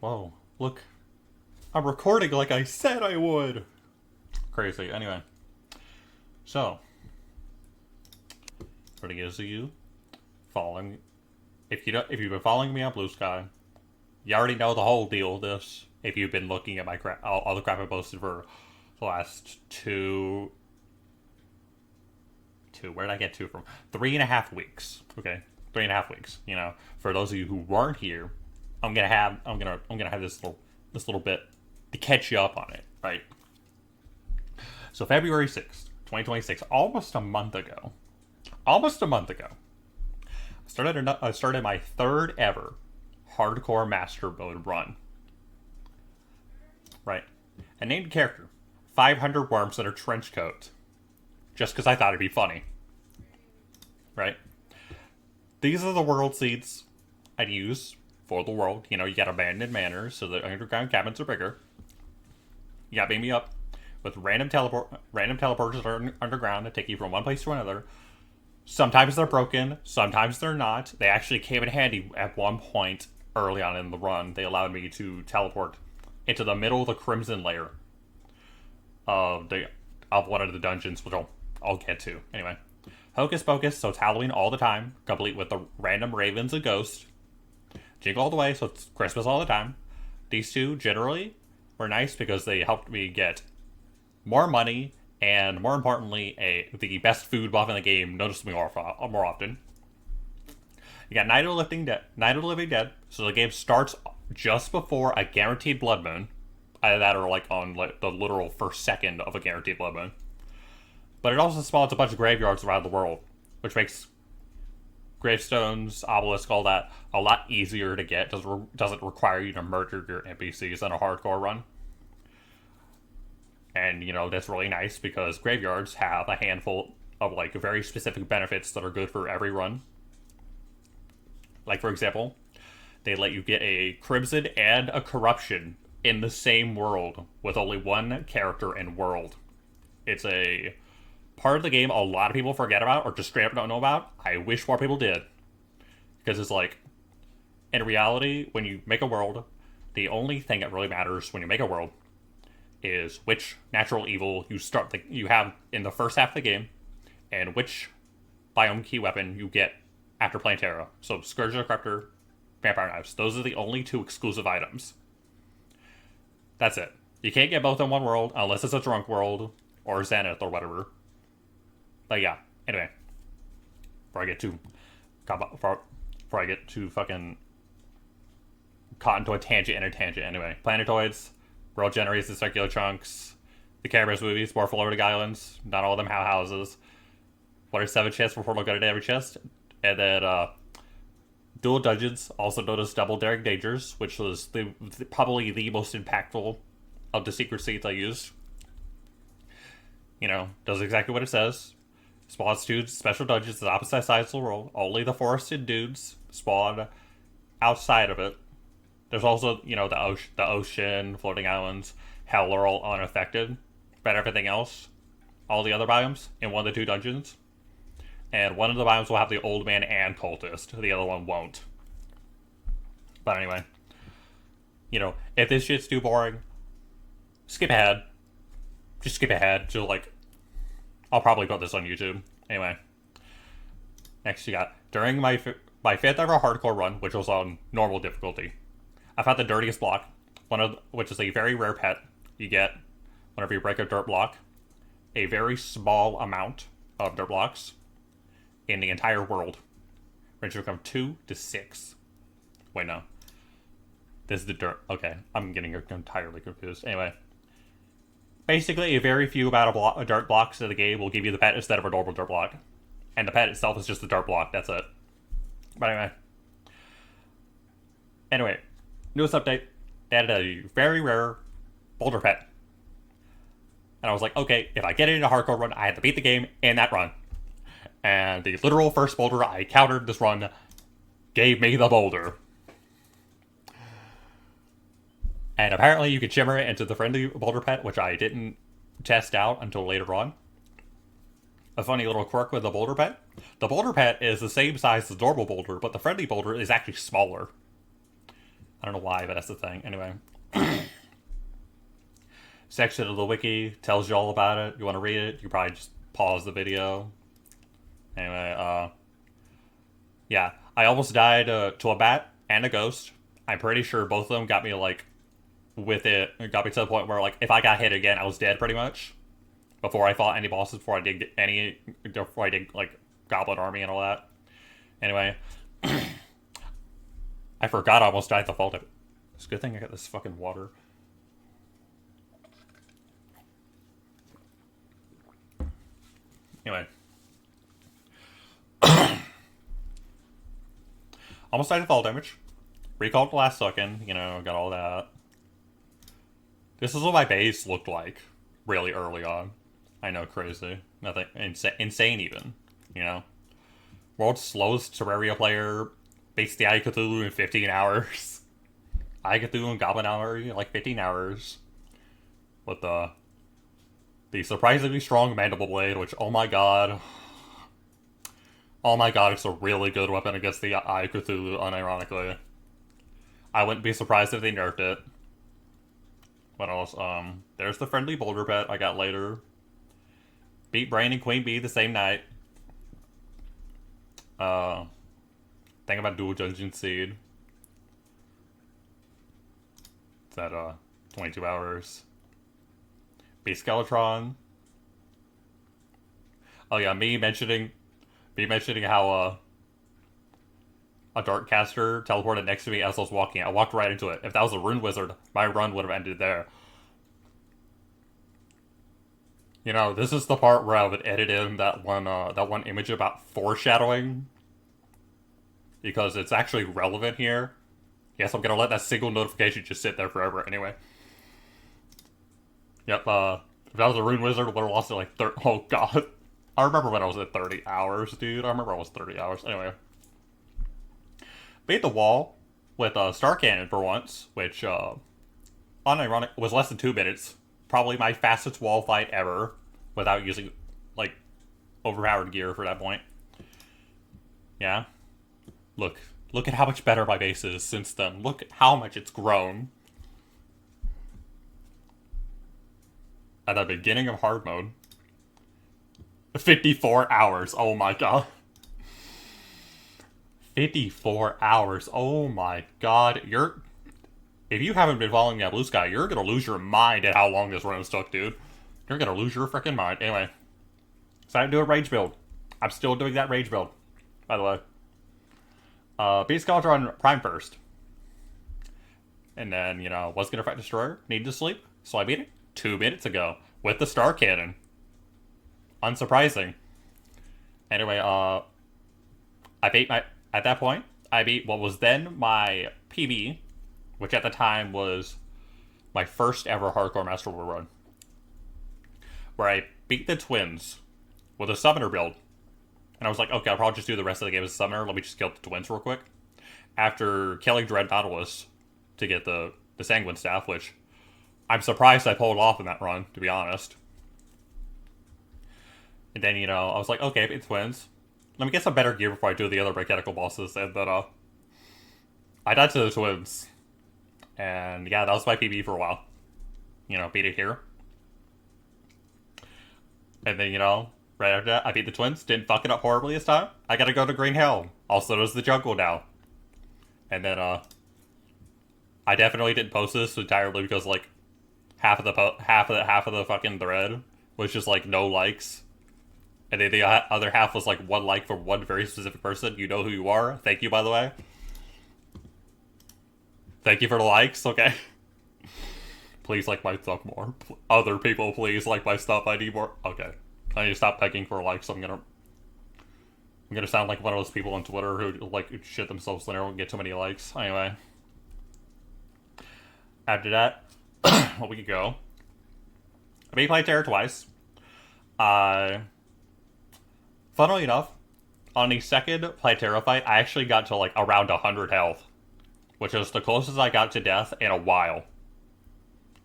Whoa, look. I'm recording like I said I would. Crazy. Anyway. So, for those of you following, if you've been following me on Blue Sky, you already know the whole deal with this. If you've been looking at my crap, all the crap I posted for the last where did I get two from? 3.5 weeks. Okay, 3.5 weeks. You know, for those of you who weren't here, I'm gonna have this little bit to catch you up on it, right? So February 6th, 2026, almost a month ago, I started my third ever hardcore master mode run. Right, I named a character 500 worms in a trench coat, just because I thought it'd be funny. Right, these are the world seeds I'd use for the world. You know, you got abandoned manors, so the underground cabins are bigger. You got beam me up with random teleporters that are underground that take you from one place to another. Sometimes they're broken, sometimes they're not. They actually came in handy at one point early on in the run. They allowed me to teleport into the middle of the Crimson layer of one of the dungeons, which I'll get to. Anyway, Hocus Pocus, so it's Halloween all the time, complete with the random ravens and ghosts. Jingle All the Way, so it's Christmas all the time. These two generally were nice because they helped me get more money and, more importantly, the best food buff in the game noticeably more often. You got Night of the Living Dead, so the game starts just before a guaranteed blood moon. Either that or like on like the literal first second of a guaranteed blood moon. But it also spawns a bunch of graveyards around the world, which makes gravestones, obelisk, all that a lot easier to get. Doesn't require you to murder your NPCs in a hardcore run. And, you know, that's really nice because graveyards have a handful of, like, very specific benefits that are good for every run. Like, for example, they let you get a Crimson and a Corruption in the same world with only one character and world. It's a part of the game a lot of people forget about or just straight up don't know about. I wish more people did. Because it's like, in reality, when you make a world, the only thing that really matters when you make a world is which natural evil you have in the first half of the game, and which biome key weapon you get after playing Terra. So Scourge of the Corruptor, Vampire Knives. Those are the only two exclusive items. That's it. You can't get both in one world unless it's a drunk world or Xanath or whatever. But yeah. Anyway, before I get too fucking caught into a tangent. Anyway, planetoids. World generates in circular chunks. The Carapace movies, more floating islands. Not all of them have houses. What are 7 chests before looking at every chest? And then, dual dungeons, also known as double daring dangers, which was probably the most impactful of the secret seeds I used. You know, does exactly what it says. Spawns dudes, special dungeons, the opposite sides of the world. Only the forested dudes spawn outside of it. There's also, you know, the ocean, floating islands, hell are all unaffected. But everything else, all the other biomes, in one of the two dungeons. And one of the biomes will have the old man and cultist. The other one won't. But anyway. You know, if this shit's too boring, skip ahead. Just skip ahead to, like, I'll probably put this on YouTube. Anyway. Next you got, during my fifth ever hardcore run, which was on normal difficulty, I found the dirtiest block, which is a very rare pet you get whenever you break a dirt block. A very small amount of dirt blocks in the entire world, ranging from 2 to 6. Wait, no. This is the dirt. Okay, I'm getting entirely confused. Anyway. Basically, a very few amount of dirt blocks in the game will give you the pet instead of a normal dirt block. And the pet itself is just a dirt block, that's it. But anyway. Newest update, they added a very rare boulder pet. And I was like, okay, if I get into a hardcore run, I have to beat the game in that run. And the literal first boulder I encountered this run gave me the boulder. And apparently you can shimmer it into the friendly boulder pet, which I didn't test out until later on. A funny little quirk with the boulder pet. The boulder pet is the same size as the normal boulder, but the friendly boulder is actually smaller. I don't know why, but that's the thing. Anyway. Section of the wiki tells you all about it. You want to read it, you probably just pause the video. Anyway, yeah. I almost died to a bat and a ghost. I'm pretty sure both of them got me, like, with it. It got me to the point where, like, if I got hit again, I was dead pretty much. Before I fought any bosses, before I did like, Goblin Army and all that. Anyway. I forgot I almost died the fault of it. It's a good thing I got this fucking water. Anyway. Almost died to fall damage. Recalled the last second, you know, got all that. This is what my base looked like really early on. I know, crazy. Nothing insane even, you know. World's slowest Terraria player beats the Eye Cthulhu in 15 hours. Eye Cthulhu and Goblin Army in like 15 hours. With the surprisingly strong Mandible Blade, which, oh my god. Oh my god, it's a really good weapon against the Eye Cthulhu, unironically. I wouldn't be surprised if they nerfed it. What else? There's the friendly boulder pet I got later. Beat Brain and Queen Bee the same night. Think about Dual Dungeon Seed. It's at 22 hours. Beat Skeletron. Oh yeah, me mentioning how a Dark Caster teleported next to me as I was walking. I walked right into it. If that was a Rune Wizard, my run would have ended there. You know, this is the part where I would edit in that one image about foreshadowing. Because it's actually relevant here. Yes, I'm gonna let that single notification just sit there forever anyway. Yep, if that was a Rune Wizard, I would have lost it like oh god. I remember when I was at 30 hours, dude. I remember I was 30 hours. Anyway. Beat the wall with a Star Cannon for once, which, unironic, was less than 2 minutes. Probably my fastest wall fight ever, without using, like, overpowered gear for that point. Yeah. Look at how much better my base is since then. Look at how much it's grown. At the beginning of hard mode. 54 hours, oh my god. 54 hours, oh my god. If you haven't been following that Blue Sky, you're gonna lose your mind at how long this run took, dude. You're gonna lose your freaking mind. Anyway. Decided to do a rage build. I'm still doing that rage build, by the way. Beat Skeletron Prime first. And then, you know, was gonna fight Destroyer. Needed to sleep. So I beat it 2 minutes ago. With the Star Cannon. Unsurprising. Anyway, at that point, I beat what was then my PB, which at the time was my first ever Hardcore Master War run. Where I beat the twins with a Summoner build. And I was like, okay, I'll probably just do the rest of the game as a Summoner. Let me just kill the twins real quick. After killing Dread Nautilus to get the Sanguine Staff, which I'm surprised I pulled off in that run, to be honest. And then, you know, I was like, okay, beat the twins. Let me get some better gear before I do the other mechanical bosses. And then, I died to the twins. And yeah, that was my PB for a while. You know, beat it here. And then, you know, right after that, I beat the twins. Didn't fuck it up horribly this time. I gotta go to Green Helm. Also, there's the jungle now. And then, I definitely didn't post this entirely because, like, half of the fucking thread was just, like, no likes. And then the other half was, like, 1 like from one very specific person. You know who you are. Thank you, by the way. Thank you for the likes, okay? Please like my stuff more. Other people, please like my stuff. I need more. Okay. I need to stop begging for likes. I'm gonna sound like one of those people on Twitter who, like, shit themselves when they don't get too many likes. Anyway. After that, we could go. I beat Terraria twice. Funnily enough, on the second Terraria fight, I actually got to, like, around 100 health. Which is the closest I got to death in a while.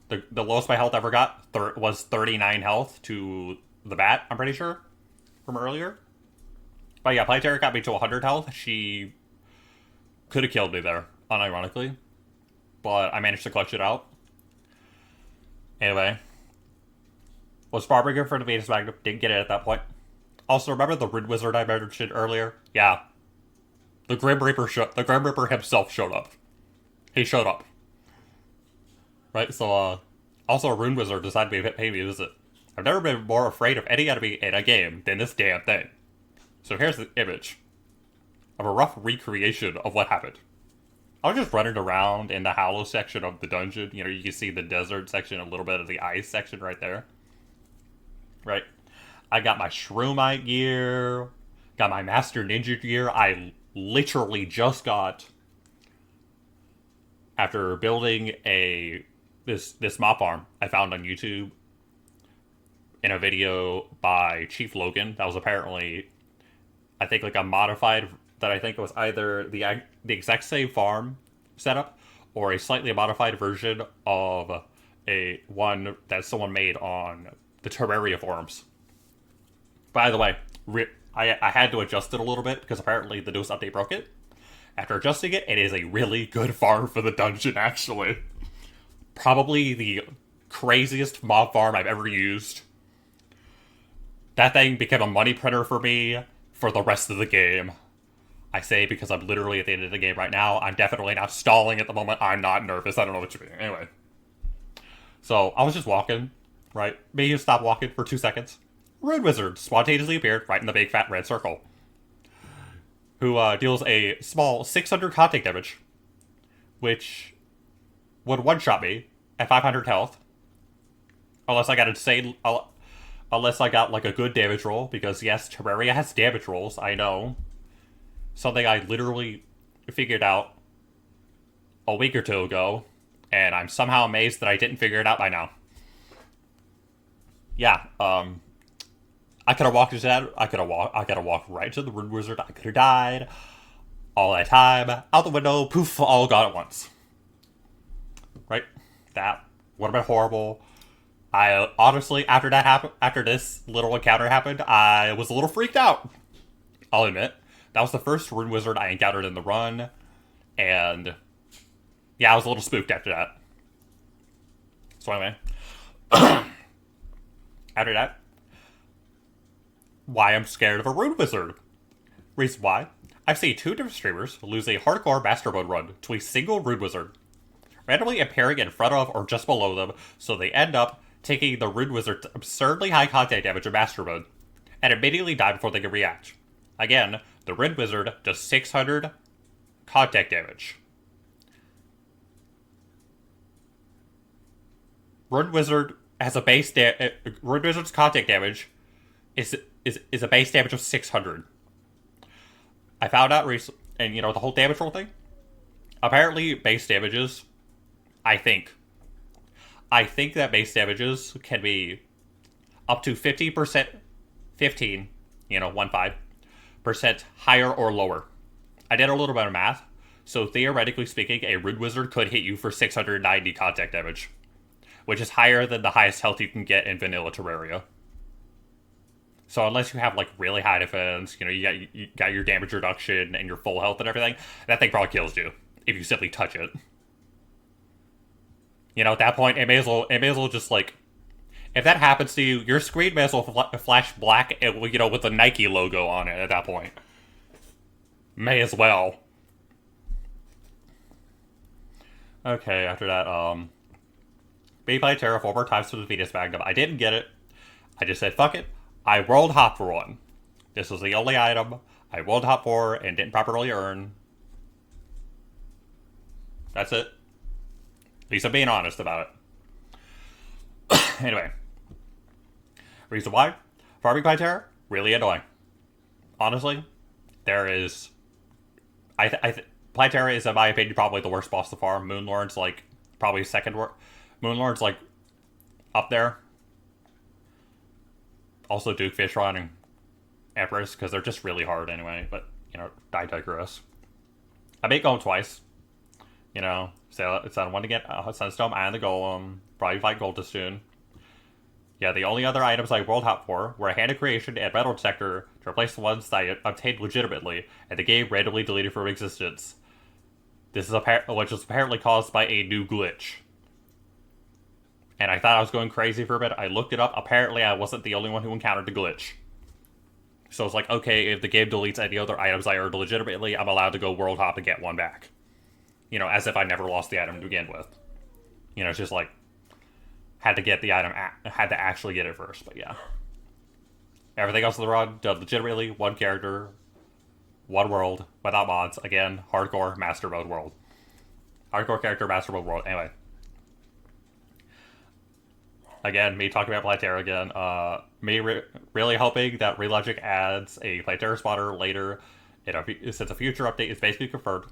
The lowest my health ever got was 39 health to the bat, I'm pretty sure, from earlier. But yeah, Terraria got me to 100 health. She could have killed me there, unironically. but I managed to clutch it out. Anyway, was Farbringer for the Venus Magnum. Didn't get it at that point. Also, remember the Rune Wizard I mentioned earlier? Yeah. The Grim Reaper himself showed up. He showed up. Right, so, also a Rune Wizard decided to pay me a visit. I've never been more afraid of any enemy in a game than this damn thing. So here's the image of a rough recreation of what happened. I was just running around in the Hollow section of the dungeon. You know, you can see the desert section, a little bit of the ice section right there. Right? I got my Shroomite gear, got my Master Ninja gear. I literally just got, after building this mob farm I found on YouTube in a video by Chief Logan. That was apparently, I think, like a modified, that I think was either the exact same farm setup or a slightly modified version of a one that someone made on the Terraria forums. By the way, I had to adjust it a little bit because apparently the newest update broke it. After adjusting it, it is a really good farm for the dungeon, actually. Probably the craziest mob farm I've ever used. That thing became a money printer for me for the rest of the game. I say because I'm literally at the end of the game right now. I'm definitely not stalling at the moment. I'm not nervous. I don't know what you mean. Anyway. So, I was just walking, right? Maybe you stop walking for 2 seconds. Rune Wizard spontaneously appeared right in the big fat red circle. Who deals a small 600 contact damage. Which would one-shot me at 500 health. Unless I got insane... Unless I got, like, a good damage roll. Because, yes, Terraria has damage rolls. I know. Something I literally figured out a week or two ago. And I'm somehow amazed that I didn't figure it out by now. Yeah, I could have walked into that. I could have walked right to the Rune Wizard. I could have died. All that time. Out the window. Poof. All gone at once. Right? That would have been horrible. I honestly, after that happened, after this little encounter happened, I was a little freaked out. I'll admit. That was the first Rune Wizard I encountered in the run. And yeah, I was a little spooked after that. So anyway. After that, why I'm scared of a Rune Wizard. Reason why? I've seen 2 different streamers lose a hardcore Master Mode run to a single Rune Wizard, randomly appearing in front of or just below them, so they end up taking the Rune Wizard's absurdly high contact damage in Master Mode, and immediately die before they can react. Again, the Rune Wizard does 600 contact damage. Rune Wizard has a base Rune Wizard's contact damage is a base damage of 600. I found out recently, and you know, the whole damage roll thing. Apparently, base damages, I think that base damages can be up to 15%, 15, you know, 15% higher or lower. I did a little bit of math, so theoretically speaking, a Rune Wizard could hit you for 690 contact damage, which is higher than the highest health you can get in vanilla Terraria. So unless you have, like, really high defense, you know, you got your damage reduction and your full health and everything, that thing probably kills you if you simply touch it. You know, at that point, it may as well just, like, if that happens to you, your screen may as well flash black, you know, with the Nike logo on it at that point. May as well. Okay, after that, Be by Terraformer times to the Venus Magnum. I didn't get it. I just said, fuck it. I world hop for one. This was the only item I world hop for and didn't properly earn. That's it. At least I'm being honest about it. Anyway. Reason why? Farming by Terra? Really annoying. Honestly, there is... Planetara is, in my opinion, probably the worst boss to farm. Moonlord's, like, probably second worst. Moonlord's, like, up there. Also Duke Fishron and Empress, because they're just really hard anyway. But, you know, I digress. I may go him twice. You know, so it's on one to get Sunstone and the Golem. Probably fight Goldust soon. Yeah, the only other items I world hop for were a Hand of Creation and Metal Detector to replace the ones that I obtained legitimately, and the game randomly deleted from existence. which is apparently caused by a new glitch. And I thought I was going crazy for a bit. I looked it up. Apparently, I wasn't the only one who encountered the glitch. So it's like, okay, if the game deletes any other items I earned legitimately, I'm allowed to go world hop and get one back. You know, as if I never lost the item to begin with. You know, it's just like, had to get the item, had to actually get it first, but yeah. Everything else in the run, done legitimately, one character, one world, without mods. Again, hardcore, master mode world. Hardcore character, master mode world. Anyway. Again, me talking about Plantera again. Me really hoping that Relogic adds a Plantera spotter later, since a future update is basically confirmed.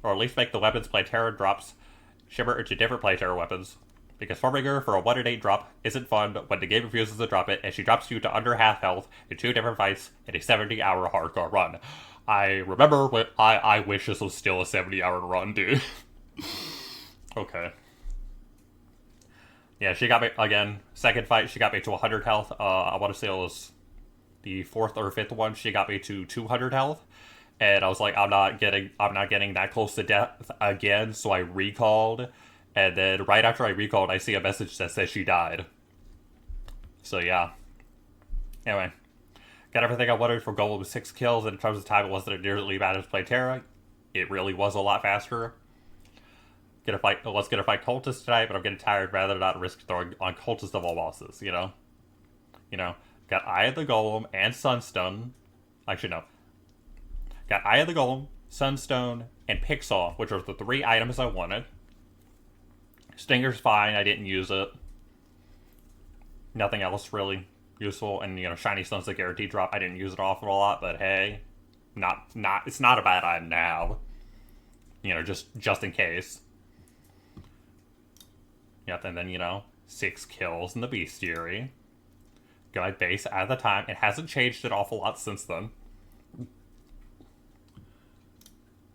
Or at least make the weapons Plantera drops shimmer into different Plantera weapons. Because farming her for a 1 in 8 drop isn't fun when the game refuses to drop it, and she drops you to under half health in 2 different fights in a 70-hour hardcore run. I remember when I wish this was still a 70-hour run, dude. Okay. Yeah, she got me, again, second fight, she got me to 100 health. I want to say it was the 4th or 5th one, she got me to 200 health. And I was like, I'm not getting that close to death again, so I recalled. And then right after I recalled, I see a message that says she died. So yeah. Anyway. Got everything I wanted for Golem with 6 kills, and in terms of time, it wasn't nearly bad as Plantera. It really was a lot faster. Let's get a fight cultists tonight, but I'm getting tired rather than not risk throwing on cultists of all bosses, you know? You know, got Eye of the Golem and Sunstone. Actually, no. Got Eye of the Golem, Sunstone, and Pixel, which are the 3 items I wanted. Stinger's fine, I didn't use it. Nothing else really useful, and you know, Shiny Stone's the guaranteed drop. I didn't use it awful a lot, but hey, it's not a bad item now. You know, just in case. Yep, and then, you know, 6 kills in the Bestiary. Got my base at the time. It hasn't changed an awful lot since then.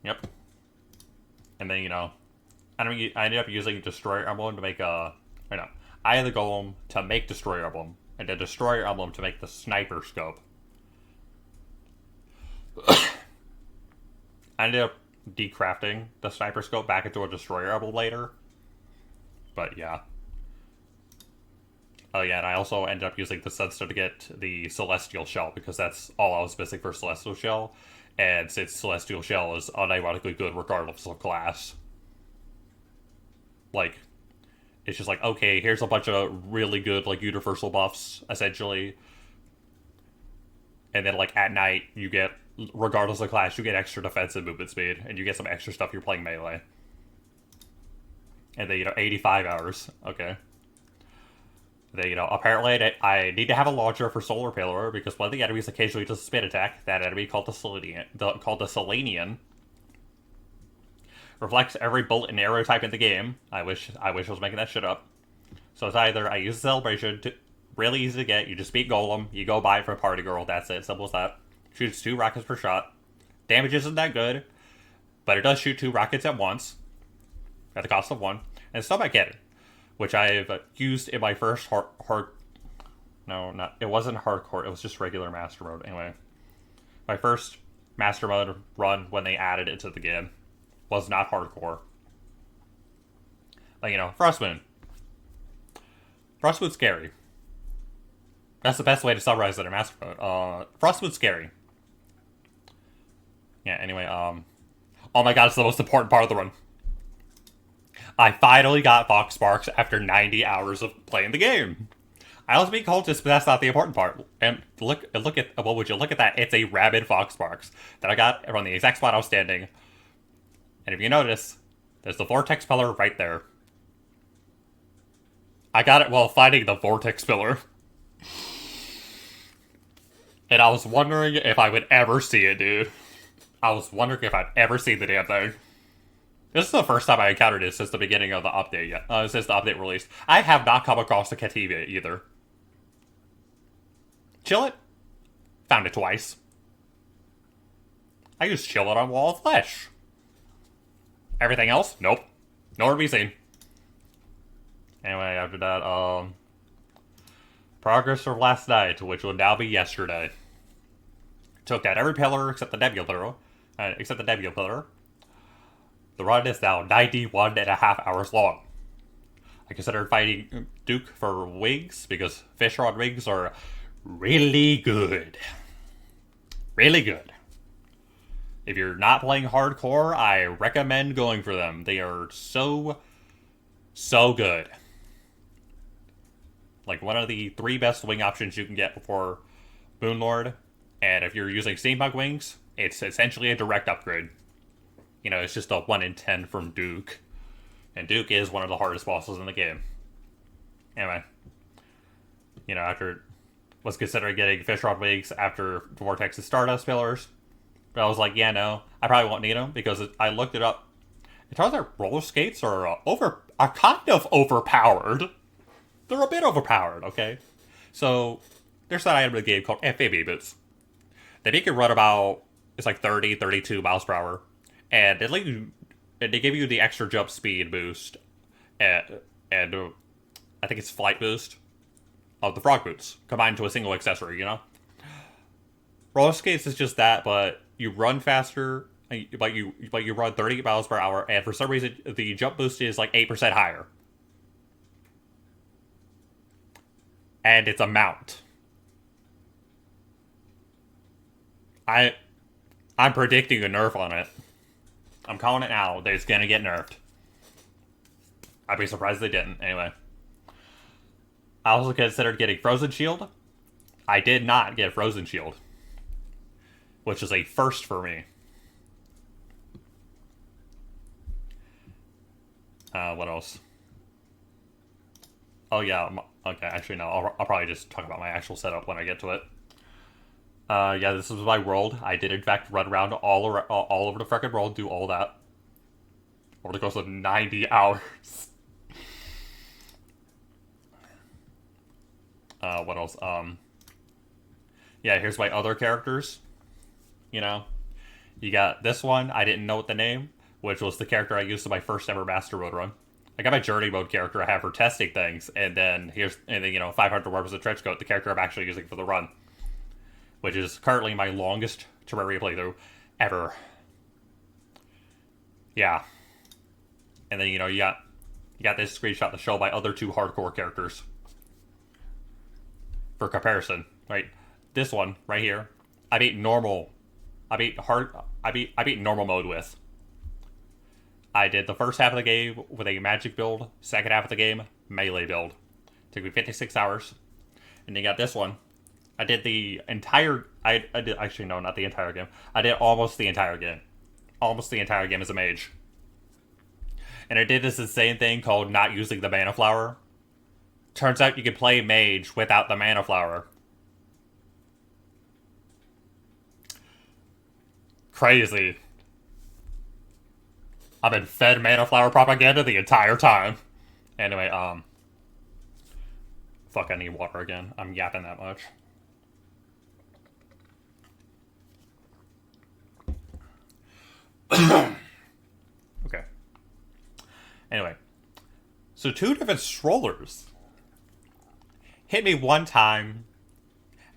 Yep. And then, you know, I ended up using Destroyer Emblem to make Eye of the Golem to make Destroyer Emblem, and a Destroyer Emblem to make the Sniper Scope. I ended up decrafting the Sniper Scope back into a Destroyer Emblem later. But yeah. Oh yeah, and I also ended up using the Sunstone to get the Celestial Shell, because that's all I was missing for Celestial Shell. And since Celestial Shell is unironically good regardless of class. Like, it's just like, okay, here's a bunch of really good, like, universal buffs, essentially. And then, like, at night, you get, regardless of class, you get extra defense and movement speed. And you get some extra stuff you're playing melee. And then, you know, 85 hours. Okay. Then, you know, apparently I need to have a launcher for Solar Pillar, because one of the enemies occasionally does a spin attack. That enemy called the Selenian. Reflects every bullet and arrow type in the game. I wish I was making that shit up. So it's either I use the Celebration, really easy to get, you just beat Golem, you go buy it from Party Girl, that's it, simple as that. Shoots 2 rockets per shot. Damage isn't that good, but it does shoot 2 rockets at once, at the cost of 1. And still might get it, which I've used in my first it wasn't hardcore, it was just regular Master Mode, anyway. My first Master Mode run when they added it to the game was not hardcore. Like, you know, Frostmoon. Frostmoon's scary. That's the best way to summarize it in Master Mode. Frostmoon's scary. Yeah, anyway, oh my god, it's the most important part of the run. I finally got Fox Sparks after 90 hours of playing the game. I also beat Cultist, but that's not the important part. And look at, well, would you look at that? It's a rabid Fox Sparks that I got from the exact spot I was standing. And if you notice, there's the Vortex Pillar right there. I got it while fighting the Vortex Pillar. And I was wondering if I would ever see it, dude. I was wondering if I'd ever see the damn thing. This is the first time I encountered it since the beginning of the update since the update released. I have not come across the Kativa either. Chill it? Found it twice. I used Chill it on Wall of Flesh. Everything else? Nope. Nowhere to be seen. Anyway, after that, progress from last night, which will now be yesterday. Took out every pillar except the Nebula Pillar. The run is now 91.5 hours long. I considered fighting Duke for wings because fish rod wings are really good. Really good. If you're not playing hardcore, I recommend going for them. They are so good. Like one of the 3 best wing options you can get before Moonlord. And if you're using Steampunk wings, it's essentially a direct upgrade. You know, it's just a 1 in 10 from Duke. And Duke is one of the hardest bosses in the game. Anyway. You know, after... was considering getting fish rod wings after Vortex's Stardust pillars. But I was like, yeah, no. I probably won't need them because I looked it up. It turns out roller skates are kind of overpowered. They're a bit overpowered, okay? So, there's that item in the game called FAB boots. They make you run about, it's like 30, 32 miles per hour. And they give you the extra jump speed boost. And I think it's flight boost of the frog boots combined to a single accessory, you know? Roller skates is just that, but you run faster, but you run 30 miles per hour, and for some reason, the jump boost is like 8% higher. And it's a mount. I'm predicting a nerf on it. I'm calling it now. That it's gonna get nerfed. I'd be surprised if they didn't. Anyway. I also considered getting Frozen Shield. I did not get Frozen Shield. Which is a first for me. What else? Oh yeah, okay, actually no, I'll probably just talk about my actual setup when I get to it. Yeah, this is my world. I did in fact run around all over the frickin' world, do all that. Over the course of 90 hours. What else? Yeah, here's my other characters. You know? You got this one, I didn't know what the name, which was the character I used in my first ever Master Mode run. I got my Journey Mode character I have for testing things, and then you know, 500 Weapons of Trenchcoat, the character I'm actually using for the run. Which is currently my longest Terraria playthrough ever. Yeah. And then, you know, you got this screenshot to show my other 2 hardcore characters. For comparison, right? This one, right here, I beat normal mode with. I did the first half of the game with a magic build, second half of the game, melee build. Took me 56 hours. And you got this one. I did the entire... I did... Actually, no, not the entire game. I did almost the entire game. Almost the entire game as a mage. And I did this insane thing called not using the mana flower. Turns out you can play mage without the mana flower. Crazy. I've been fed mana flower propaganda the entire time. Anyway, fuck, I need water again. I'm yapping that much. Okay. Anyway. So 2 different strollers hit me one time,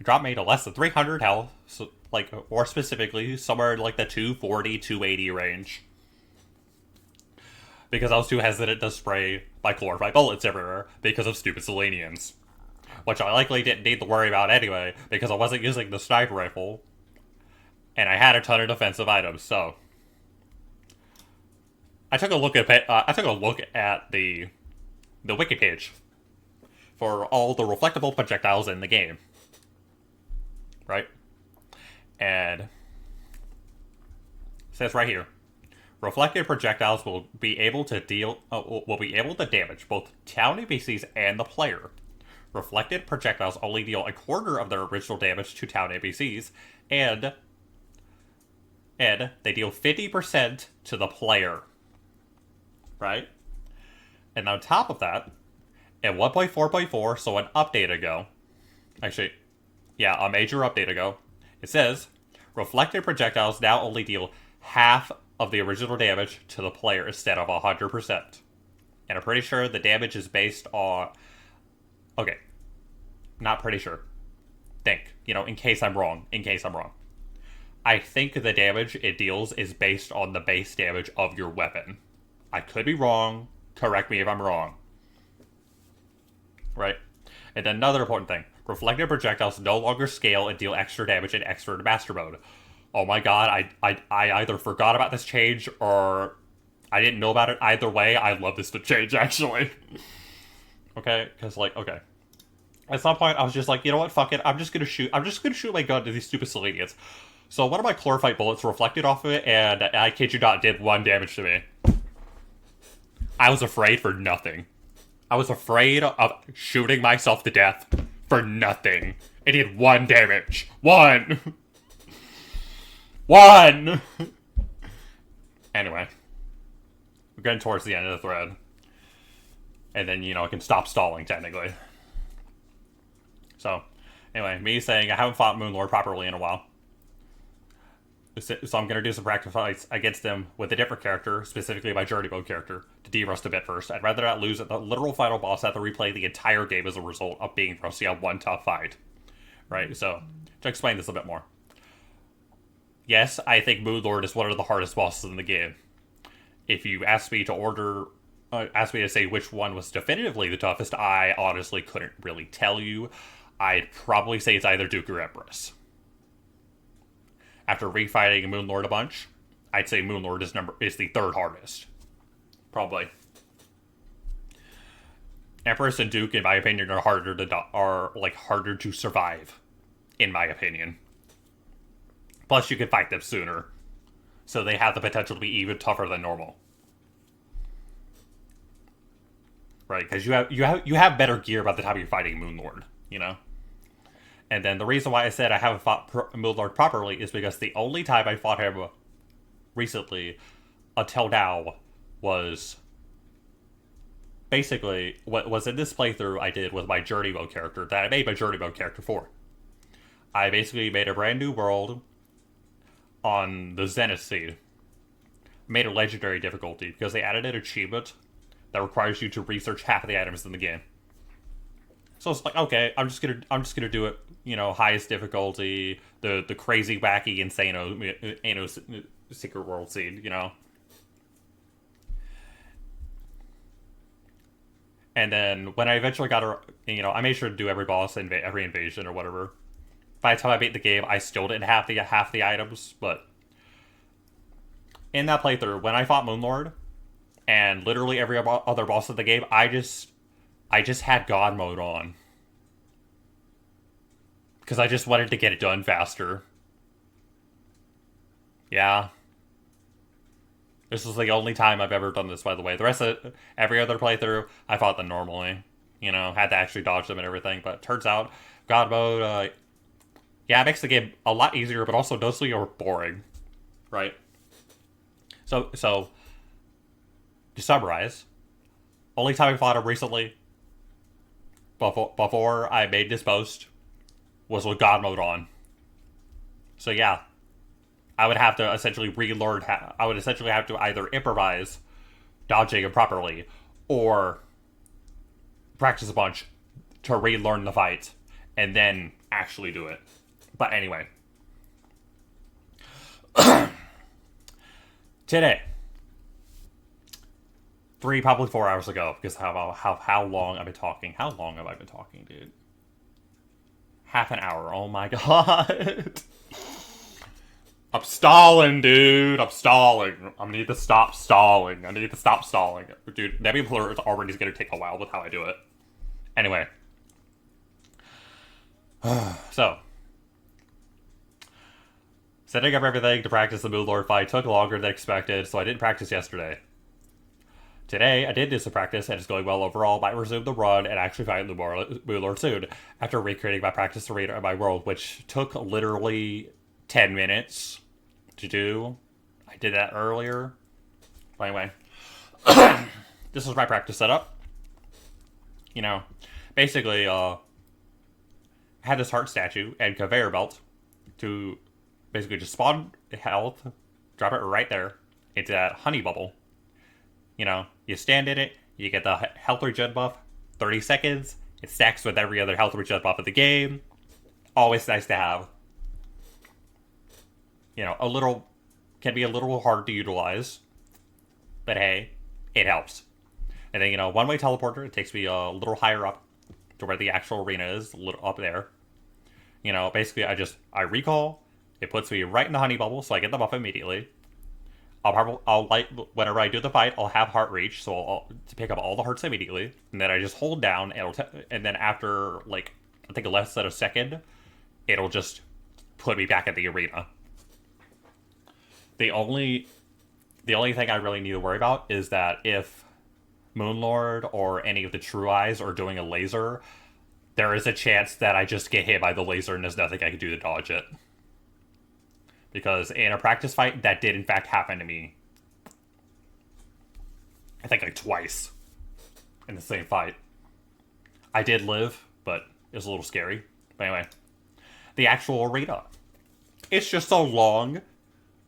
dropped me to less than 300 health, so, like, or specifically, somewhere in, like, the 240, 280 range. Because I was too hesitant to spray my chlorified bullets everywhere because of stupid Selenians. Which I likely didn't need to worry about anyway, because I wasn't using the sniper rifle. And I had a ton of defensive items, so... I took a look at the wiki page for all the reflectable projectiles in the game. Right? And it says right here, reflected projectiles will be able to damage both town NPCs and the player. Reflected projectiles only deal a quarter of their original damage to town NPCs, and they deal 50% to the player. Right? And on top of that, in 1.4.4, so an update ago, actually, yeah, a major update ago, it says, reflected projectiles now only deal half of the original damage to the player instead of 100%. And I'm pretty sure the damage is based on... Okay. Not pretty sure. Think. You know, in case I'm wrong. I think the damage it deals is based on the base damage of your weapon. I could be wrong. Correct me if I'm wrong. Right? And then another important thing. Reflected projectiles no longer scale and deal extra damage in extra master mode. Oh my god, I either forgot about this change or I didn't know about it. Either way, I love this to change, actually. Okay? Because, like, okay. At some point, I was just like, you know what, fuck it. I'm just gonna shoot my gun to these stupid Selenians. So one of my chlorophyte bullets reflected off of it, and I kid you not, did 1 damage to me. I was afraid for nothing. I was afraid of shooting myself to death for nothing. It did 1 damage. 1! 1! Anyway. We're getting towards the end of the thread. And then, I can stop stalling, technically. So, anyway, me saying I haven't fought Moonlord properly in a while. So I'm going to do some practice fights against them with a different character, specifically my Journey Mode character, to de-rust a bit first. I'd rather not lose at the literal final boss have to replay the entire game as a result of being rusty on one tough fight. Right, so, to explain this a bit more. Yes, I think Moonlord is one of the hardest bosses in the game. If you ask me to say which one was definitively the toughest, I honestly couldn't really tell you. I'd probably say it's either Duke or Empress. After refighting Moonlord a bunch, I'd say Moonlord is the 3rd hardest. Probably. Empress and Duke, in my opinion, are harder to survive. In my opinion. Plus, you can fight them sooner, so they have the potential to be even tougher than normal. Right? Because you have better gear by the time you're fighting Moonlord. And then the reason why I said I haven't fought Moonlord properly is because the only time I fought him recently, until now, was basically what was in this playthrough I did with my Journey Mode character that I made my Journey Mode character for. I basically made a brand new world on the Zenith Seed. Made a legendary difficulty because they added an achievement that requires you to research half of the items in the game. So it's like, okay, I'm just gonna do it, highest difficulty, the crazy, wacky, insane secret world seed, And then when I eventually got I made sure to do every boss and every invasion or whatever. By the time I beat the game, I still didn't have half the items, but in that playthrough, when I fought Moonlord and literally every other boss of the game, I just had God mode on. Because I just wanted to get it done faster. Yeah. This was the only time I've ever done this, by the way. The rest of every other playthrough, I fought them normally. Had to actually dodge them and everything. But turns out, God mode, it makes the game a lot easier, but also noticeably more boring. Right? So, to summarize, only time I fought him recently, before I made this post, was with God mode on. So yeah, I would have to essentially relearn. I would essentially have to either improvise dodging it properly, or practice a bunch to relearn the fight, and then actually do it. But anyway, today, probably 4 hours ago, because how long I've been talking. How long have I been talking, dude? Half an hour. Oh my god. I'm stalling, dude. I'm stalling. I need to stop stalling. Dude, Nebula is already going to take a while with how I do it. Anyway. So. Setting up everything to practice the Moonlord fight took longer than expected, so I didn't practice yesterday. Today, I did do some practice, and it's going well overall. Might resume the run and actually fight Moonlord soon, after recreating my practice arena in my world, which took literally 10 minutes to do. I did that earlier. But anyway, this was my practice setup. Basically, I had this heart statue and conveyor belt to basically just spawn health, drop it right there into that honey bubble. You stand in it, you get the health regen buff, 30 seconds, it stacks with every other health regen buff of the game. Always nice to have. can be a little hard to utilize, but hey, it helps. And then, one-way teleporter, it takes me a little higher up to where the actual arena is, a little up there. Basically I recall, it puts me right in the honey bubble, so I get the buff immediately. Whenever I do the fight, I'll have heart reach, so to pick up all the hearts immediately, and then I just hold down, and then after, I think less than a second, it'll just put me back at the arena. The only thing I really need to worry about is that if Moonlord or any of the True Eyes are doing a laser, there is a chance that I just get hit by the laser and there's nothing I can do to dodge it. Because in a practice fight, that did in fact happen to me. I think twice in the same fight. I did live, but it was a little scary. But anyway, the actual arena. It's just a long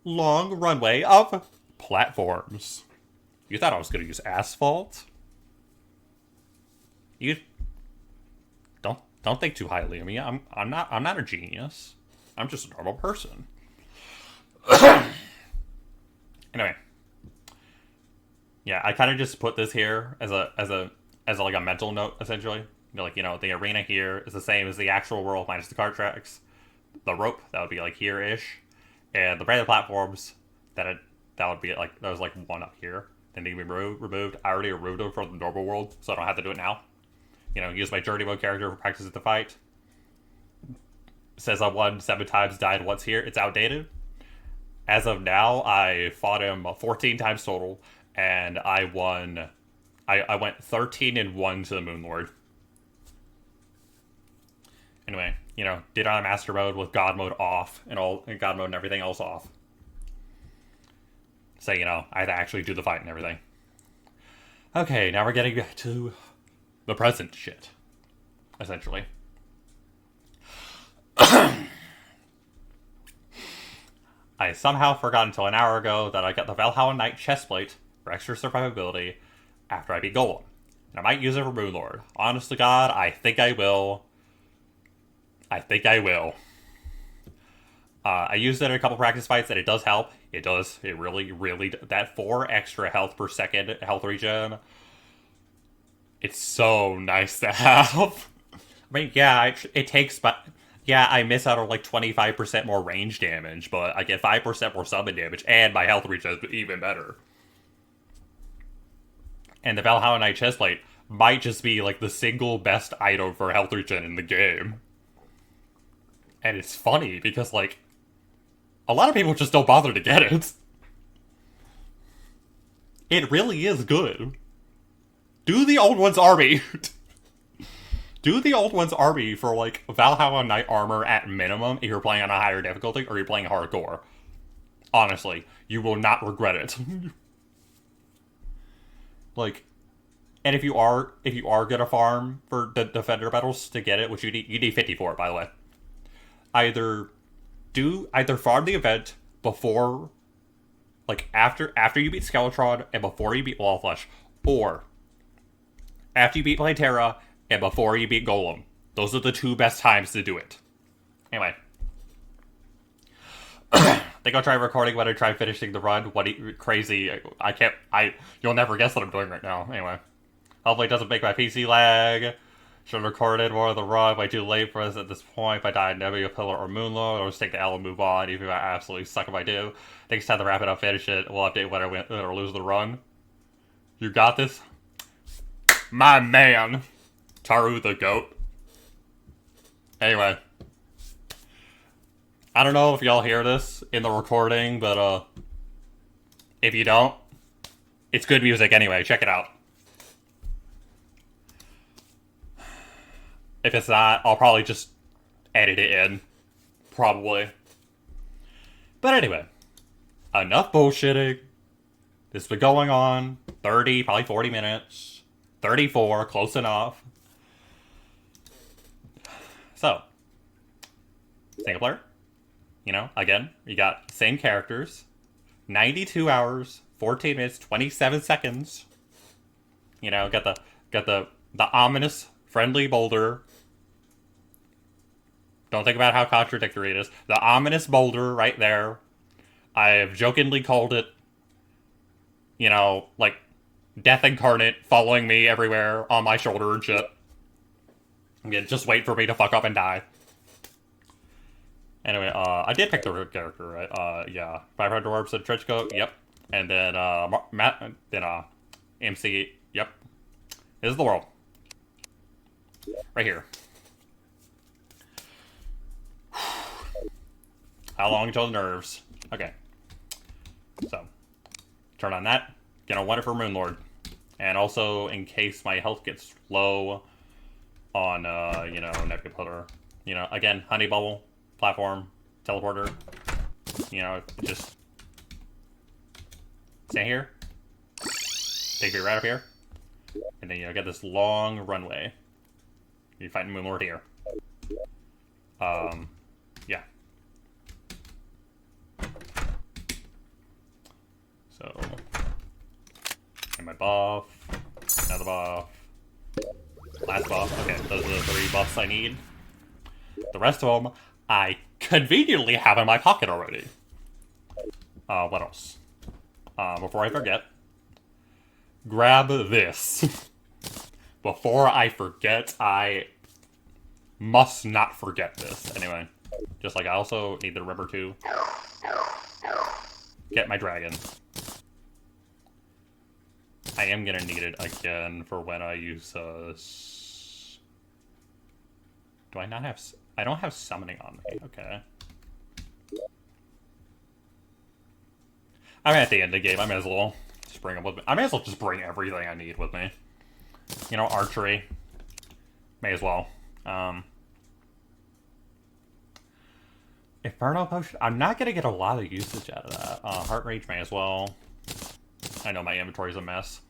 runway of platforms. You thought I was going to use asphalt? You don't think too highly of me. I'm not a genius. I'm just a normal person. Anyway, yeah, I kind of just put this here as a mental note, essentially. The arena here is the same as the actual world minus the cart tracks. The rope, that would be here-ish, and the branded platforms that would be there's one up here. They need to be removed. I already removed them from the normal world, so I don't have to do it now. Use my journey mode character for practice at the fight. It says I won 7 times, died once here. It's outdated. As of now, I fought him 14 times total, and I won. I went 13-1 to the Moonlord. Anyway, did on master mode with God mode off and God mode and everything else off. So I had to actually do the fight and everything. Okay, now we're getting back to the present shit, essentially. I somehow forgot until an hour ago that I got the Valhalla Knight chestplate for extra survivability after I beat Golem. And I might use it for Moonlord. Honest to God, I think I will. I used it in a couple practice fights and it does help. It does. It really, really... That 4 extra health per second health regen, it's so nice to have. I mean, yeah, it takes... Yeah, I miss out on 25% more range damage, but I get 5% more summon damage, and my health reach is even better. And the Valhalla Knight chestplate might just be the single best item for health regen in the game. And it's funny because a lot of people just don't bother to get it. It really is good. Do the old one's army. Do the old one's army for Valhalla Knight armor at minimum if you're playing on a higher difficulty or you're playing hardcore. Honestly, you will not regret it. And if you are gonna farm for the defender medals to get it, which you need 54, by the way. Either farm the event before, after you beat Skeletron and before you beat Wallflesh, or after you beat Terra and before you beat Golem. Those are the 2 best times to do it. Anyway. I think I'll try recording when I try finishing the run. Crazy. You'll never guess what I'm doing right now. Anyway. Hopefully it doesn't make my PC lag. Should have recorded more of the run. Way too late for us at this point. If I die in Nebula Pillar or Moonlord, I'll just take the L and move on, even if I absolutely suck if I do. I think it's time to wrap it up, finish it. We'll update when I win or lose the run. You got this? My man! Taru the goat. Anyway. I don't know if y'all hear this in the recording, but if you don't, it's good music anyway. Check it out. If it's not, I'll probably just edit it in. Probably. But anyway. Enough bullshitting. This has been going on 30, probably 40 minutes. 34, close enough. So. Single player. Again, you got same characters. 92 hours, 14 minutes, 27 seconds. Got the ominous friendly boulder. Don't think about how contradictory it is. The ominous boulder right there. I've jokingly called it, you know, like, Death Incarnate following me everywhere on my shoulder and shit. Yeah, just wait for me to fuck up and die. Anyway, I did pick the character, right? Yeah. 500 orbs and trench coat, yep. And then, MC, yep. This is the world. Right here. How long until the nerves? Okay. So, turn on that. Gonna want it for Moonlord. And also, in case my health gets low on, you know, Nebula Pillar. You know, again, Honey Bubble, platform, teleporter. You know, just stand here. Take me right up here. And then, you know, get this long runway. You're fighting Moonlord here. Yeah. So, and my buff, another buff, last buff. Okay, those are the 3 buffs I need. The rest of them, I conveniently have in my pocket already. What else? Before I forget, grab this. Before I forget, I must not forget this. Anyway, just like I also need to remember to get my dragon. I am gonna need it again for when I use, do I not have... I don't have summoning on me. Okay. I'm at the end of the game. I may as well just bring them with me. I may as well just bring everything I need with me. You know, archery. May as well. Inferno Potion. I'm not gonna get a lot of usage out of that. Heart Rage may as well. I know my inventory's a mess.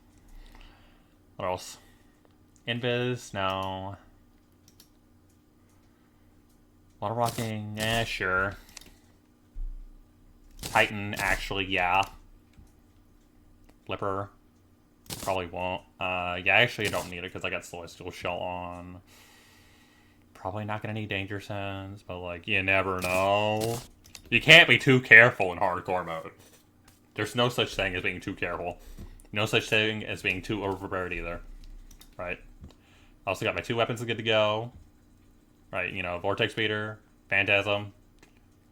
What else? Invis? No. Water Rocking? Eh, sure. Titan, actually, yeah. Flipper. Probably won't. Yeah, actually I don't need it because I got Celestial Shell on. Probably not gonna need Danger Sense, but like, you never know. You can't be too careful in hardcore mode. There's no such thing as being too careful. No such thing as being too overprepared either. Right? I also got my 2 weapons good to go. Right, you know, Vortex Beater, Phantasm,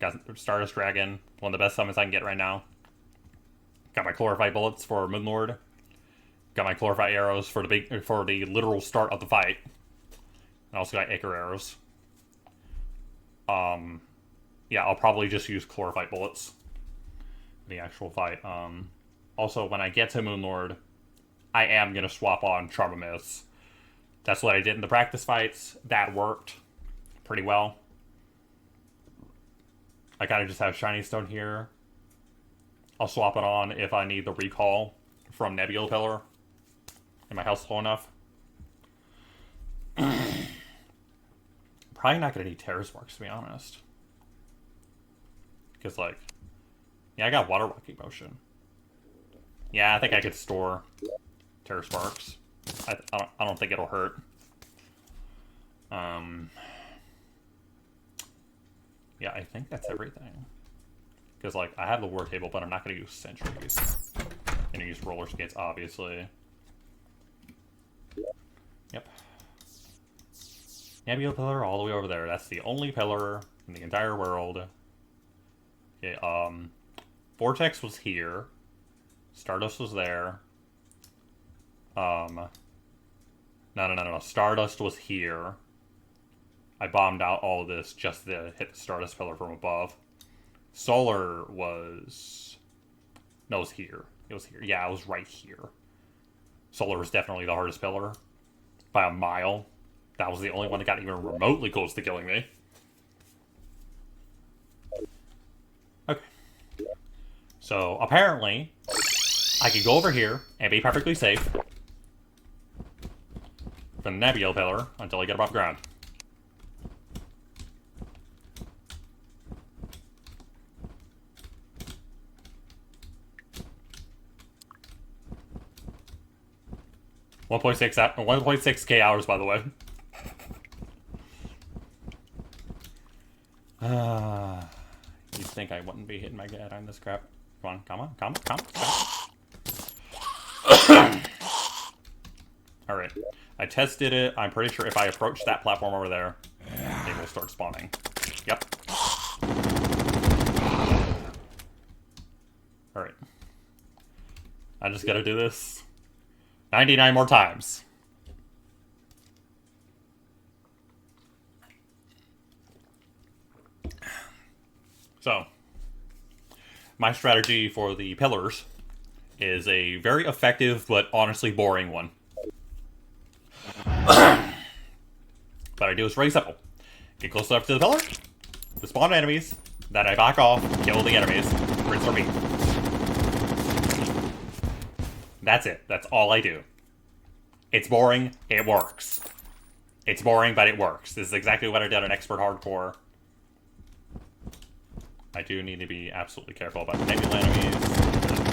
got Stardust Dragon, one of the best summons I can get right now. Got my Chlorophyte Bullets for Moonlord. Got my Chlorophyte Arrows for the literal start of the fight. And also got Acre Arrows. Yeah, I'll probably just use Chlorophyte Bullets in the actual fight. Also, when I get to Moonlord, I am gonna swap on Charm of Myths. That's what I did in the practice fights. That worked pretty well. I kind of just have Shiny Stone here. I'll swap it on if I need the recall from Nebula Pillar. And my health's low enough. Probably not going to need Terra Sparks, to be honest. Because, like, yeah, I got Water Rocking Motion. Yeah, I think I could store Terra Sparks. I don't think it'll hurt. Yeah, I think that's everything. Because, like, I have the War Table, but I'm not going to use Sentries. I'm going to use Roller Skates, obviously. Yep. Nebula Pillar all the way over there. That's the only pillar in the entire world. Okay, Vortex was here. Stardust was there. No. Stardust was here. I bombed out all of this just to hit the Stardust Pillar from above. Solar was... No, it was here. It was here. Yeah, it was right here. Solar was definitely the hardest pillar. By a mile. That was the only one that got even remotely close to killing me. Okay. So, apparently, I could go over here and be perfectly safe from the Nebula Pillar until I get above ground. $1.6K hours, by the way. think I wouldn't be hitting my head on this crap. Come on. Alright. I tested it. I'm pretty sure if I approach that platform over there, they will start spawning. Yep. Alright. I just gotta do this 99 more times. So, my strategy for the pillars is a very effective but honestly boring one. But I do is really simple. Get close enough to the pillar, to spawn enemies, then I back off, kill the enemies, rinse repeat. That's it. That's all I do. It's boring, it works. It's boring, but it works. This is exactly what I did on Expert Hardcore. I do need to be absolutely careful about nebula enemies.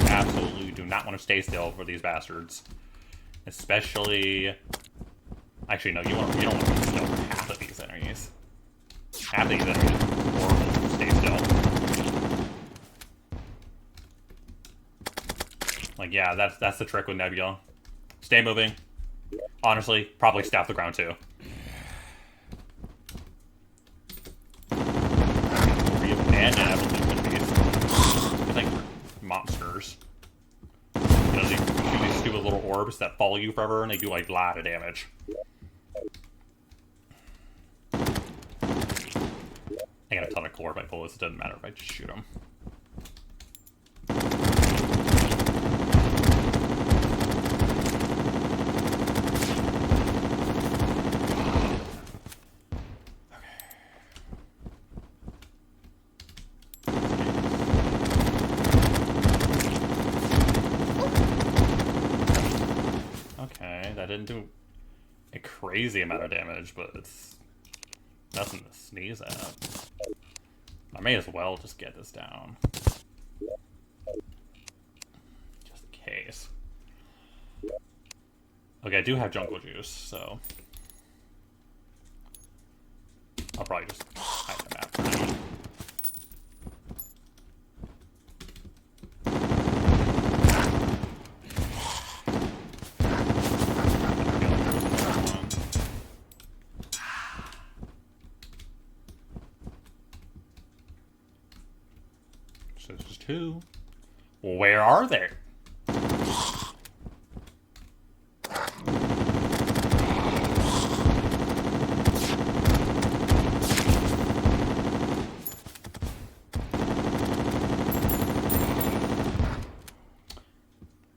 Absolutely do not want to stay still for these bastards. Especially... Actually, no, you don't want to be still for half of these enemies. Half of these enemies are horrible. Stay still. Like, yeah, that's the trick with Nebula. Stay moving. Honestly, probably stay off the ground, too. Real bad evolution of these. I think monsters. You know, they do these stupid little orbs that follow you forever, and they do, like, a lot of damage. I got a ton of chlorophyte bullets. It doesn't matter if I just shoot them. Okay, that didn't do a crazy amount of damage, but it's nothing to sneeze at. I may as well just get this down. Just in case. Okay, I do have jungle juice, so... I'll probably just hide the map for now. So there's two. Well, where are they? I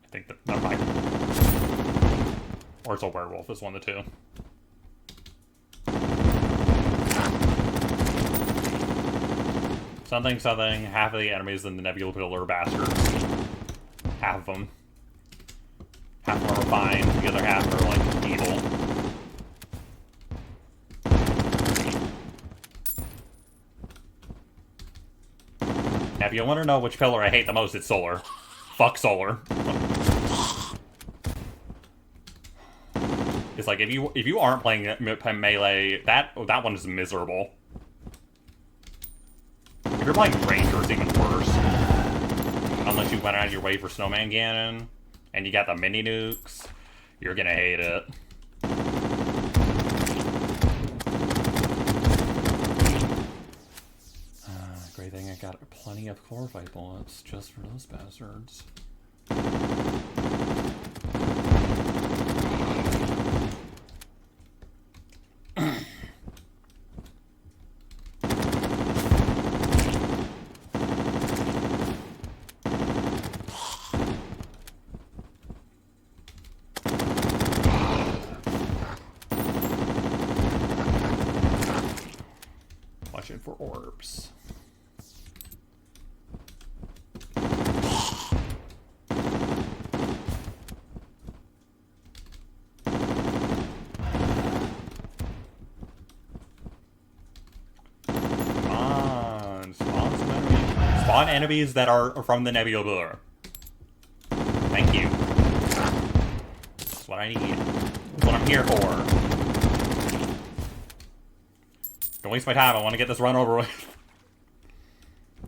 think that might... Or it's a werewolf, it's one of the two. Something, half of the enemies in the Nebula Pillar are bastards. Half of them. Half of them are fine, the other half are, like, evil. Now, if you want to know which pillar I hate the most, it's Solar. Fuck Solar. It's like, if you aren't playing Melee, that one is miserable. If you're playing Ranger, it's even worse. Unless you went out of your way for Snowman Ganon, and you got the mini nukes, you're gonna hate it. Great thing I got plenty of chlorophyte bullets just for those bastards. Watching for orbs. Spawn enemies that are from the Nebula Pillar. Thank you. That's what I need. That's what I'm here for. Don't waste my time. I want to get this run over with.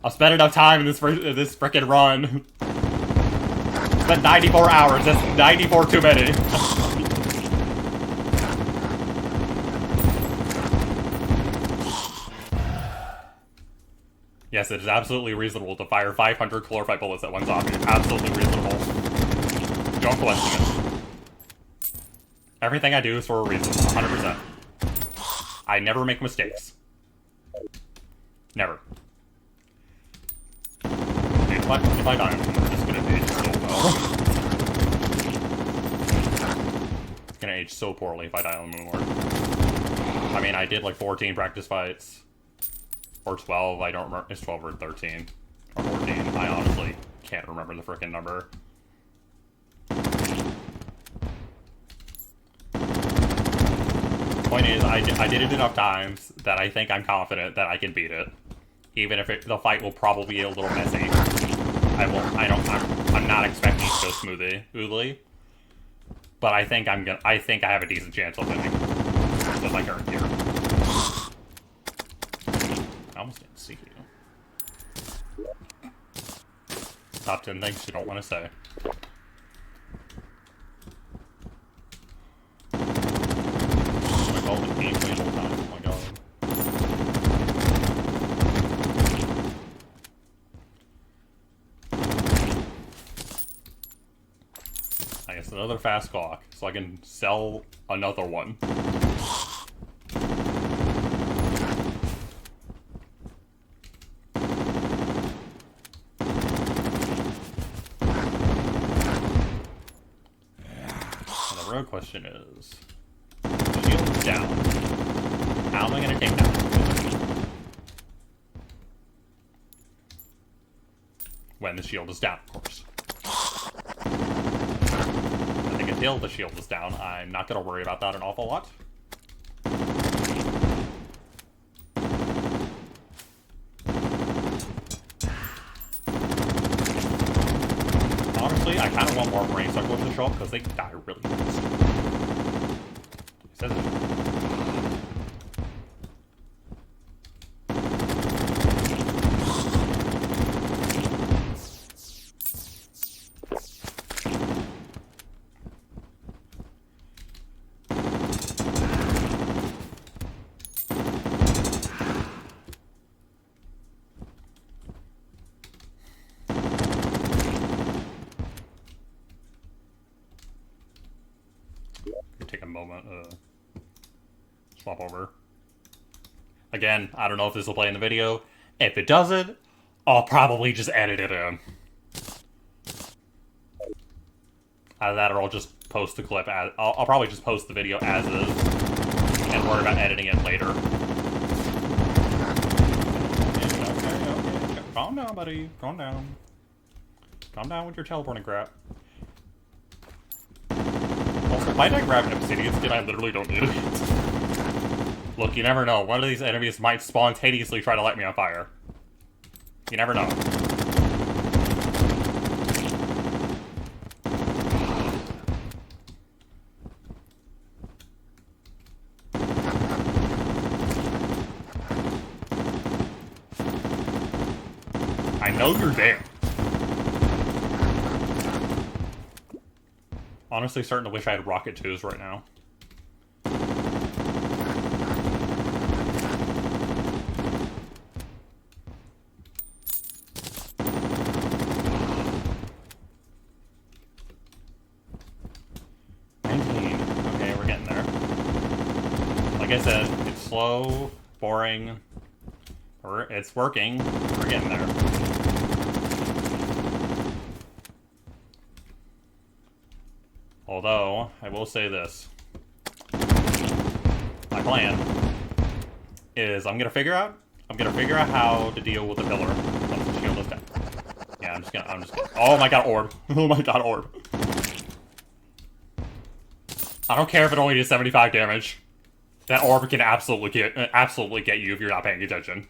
I've spent enough time in this frickin' run. Spent 94 hours. That's 94 too many. Yes, it is absolutely reasonable to fire 500 chlorophyte bullets at one zombie. Absolutely reasonable. Don't question it. Everything I do is for a reason. 100%. I never make mistakes. Never. Dude, if I die, I'm just gonna age so well. It's gonna age so poorly if I die on the Moonward. I mean, I did like 14 practice fights. Or 12, I don't remember. It's 12 or 13. Or 14. I honestly can't remember the frickin' number. Point is, I did it enough times that I think I'm confident that I can beat it. Even if the fight will probably be a little messy. I'm not expecting it to go smoothly. But I think I have a decent chance of winning. With my current gear. I almost didn't see you. Top 10 things you don't want to say. I called it gameplay the whole time. Oh my god. I guess another fast clock, so I can sell another one. The real question is, shield is down. How am I going to take that? When the shield is down, of course. I think until the shield is down, I'm not going to worry about that an awful lot. Honestly, I kind of want more brain circles to show up because they die really fast. It says it. Take a moment swap over. Again, I don't know if this will play in the video. If it doesn't, I'll probably just edit it in. Either that or I'll just post the clip as... I'll probably just post the video as is and worry about editing it later. Okay. Calm down, buddy. Calm down. Calm down with your teleporting crap. Also, why did I grab an obsidian skin? I literally don't need it. Look, you never know. One of these enemies might spontaneously try to light me on fire. You never know. I know you're there. Honestly, starting to wish I had rocket 2s right now. Okay, we're getting there. Like I said, it's slow, boring. It's working. We're getting there. Although, I will say this. My plan is I'm gonna figure out how to deal with the pillar once the shield is down. Yeah, I'm just gonna oh my god, orb. Oh my god, orb. I don't care if it only does 75 damage. That orb can absolutely get you if you're not paying attention.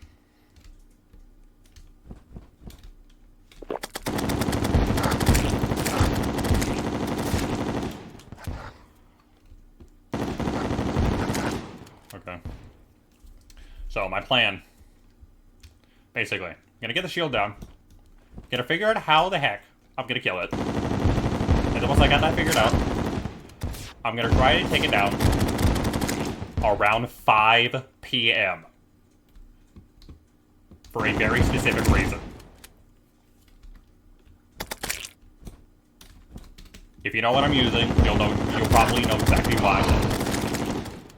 Okay. So, my plan, basically, gonna get the shield down. Gonna figure out how the heck I'm gonna kill it. And then once I got that figured out, I'm gonna try to take it down around 5 p.m. for a very specific reason. If you know what I'm using, you'll probably know exactly why.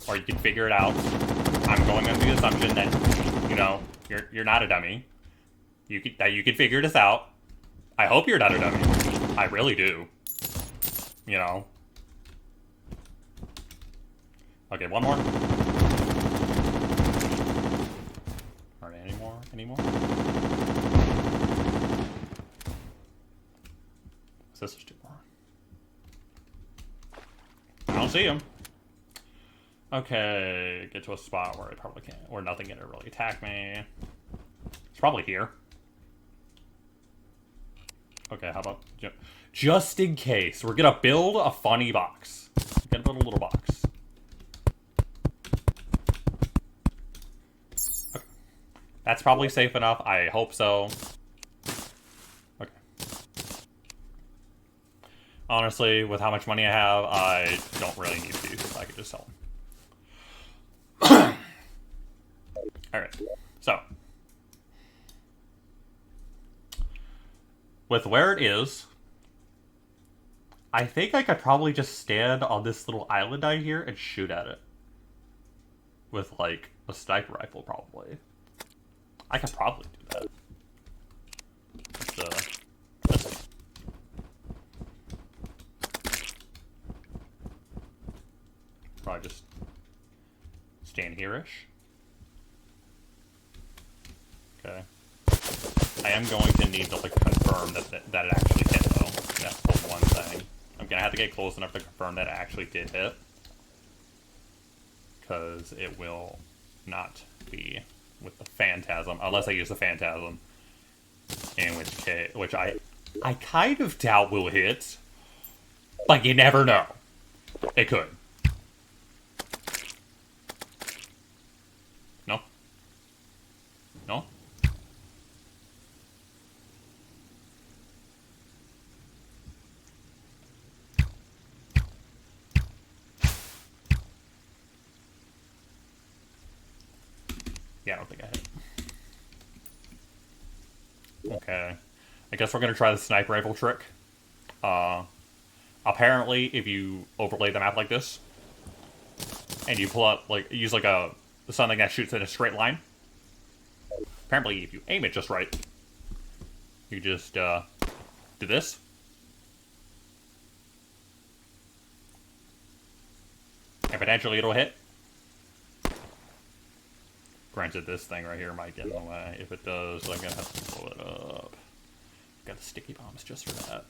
Or you can figure it out. I'm going under the assumption that, you know, you're not a dummy. That you can figure this out. I hope you're not a dummy. I really do. You know. Okay, one more. Alright, any more? Any more? This is two more. I don't see him. Okay, get to a spot where I probably can't, where nothing can really attack me. It's probably here. Okay, how about just in case, we're gonna build a funny box. We're gonna build a little box. Okay. That's probably safe enough. I hope so. Okay. Honestly, with how much money I have, I don't really need these. I could just sell them. Alright, so. With where it is, I think I could probably just stand on this little island out here and shoot at it. With, like, a sniper rifle, probably. I could probably do that. Let's see. Probably just stand here-ish. Okay. I am going to need to, like, confirm that it actually hit, though. That's the one thing. I'm gonna have to get close enough to confirm that it actually did hit. Because it will not be with the Phantasm, unless I use the Phantasm. In which case, which I kind of doubt will hit. But you never know. It could. No? No? Yeah, I don't think I hit. Okay. I guess we're gonna try the sniper rifle trick. Apparently, if you overlay the map like this, and you pull up, like, use like something that shoots in a straight line. Apparently, if you aim it just right, you just do this. And potentially it'll hit. Granted, this thing right here might get in the way. If it does, I'm gonna have to blow it up. Got the sticky bombs just for that.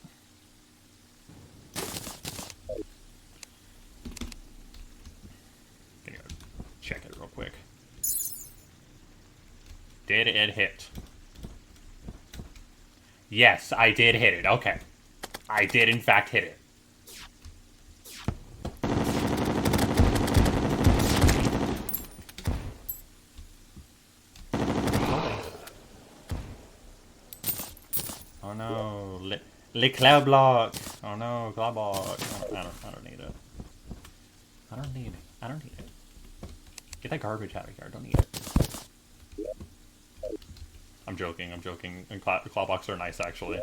Gonna go check it real quick. Did it hit? Yes, I did hit it. Okay. I did, in fact, hit it. Oh no, le cloud block. Oh no, cloud block. I don't need it. I don't need it. Get that garbage out of here. I don't need it. I'm joking. And cloud blocks are nice, actually.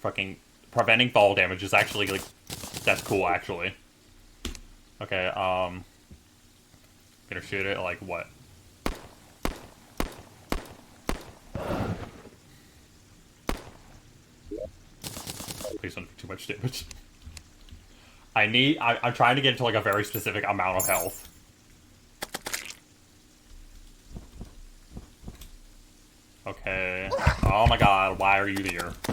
Fucking preventing fall damage is actually, like, that's cool, actually. Okay, gonna shoot it, like, what? Please don't do too much damage. I'm trying to get to, like, a very specific amount of health. Okay. Oh my god, why are you here? I'm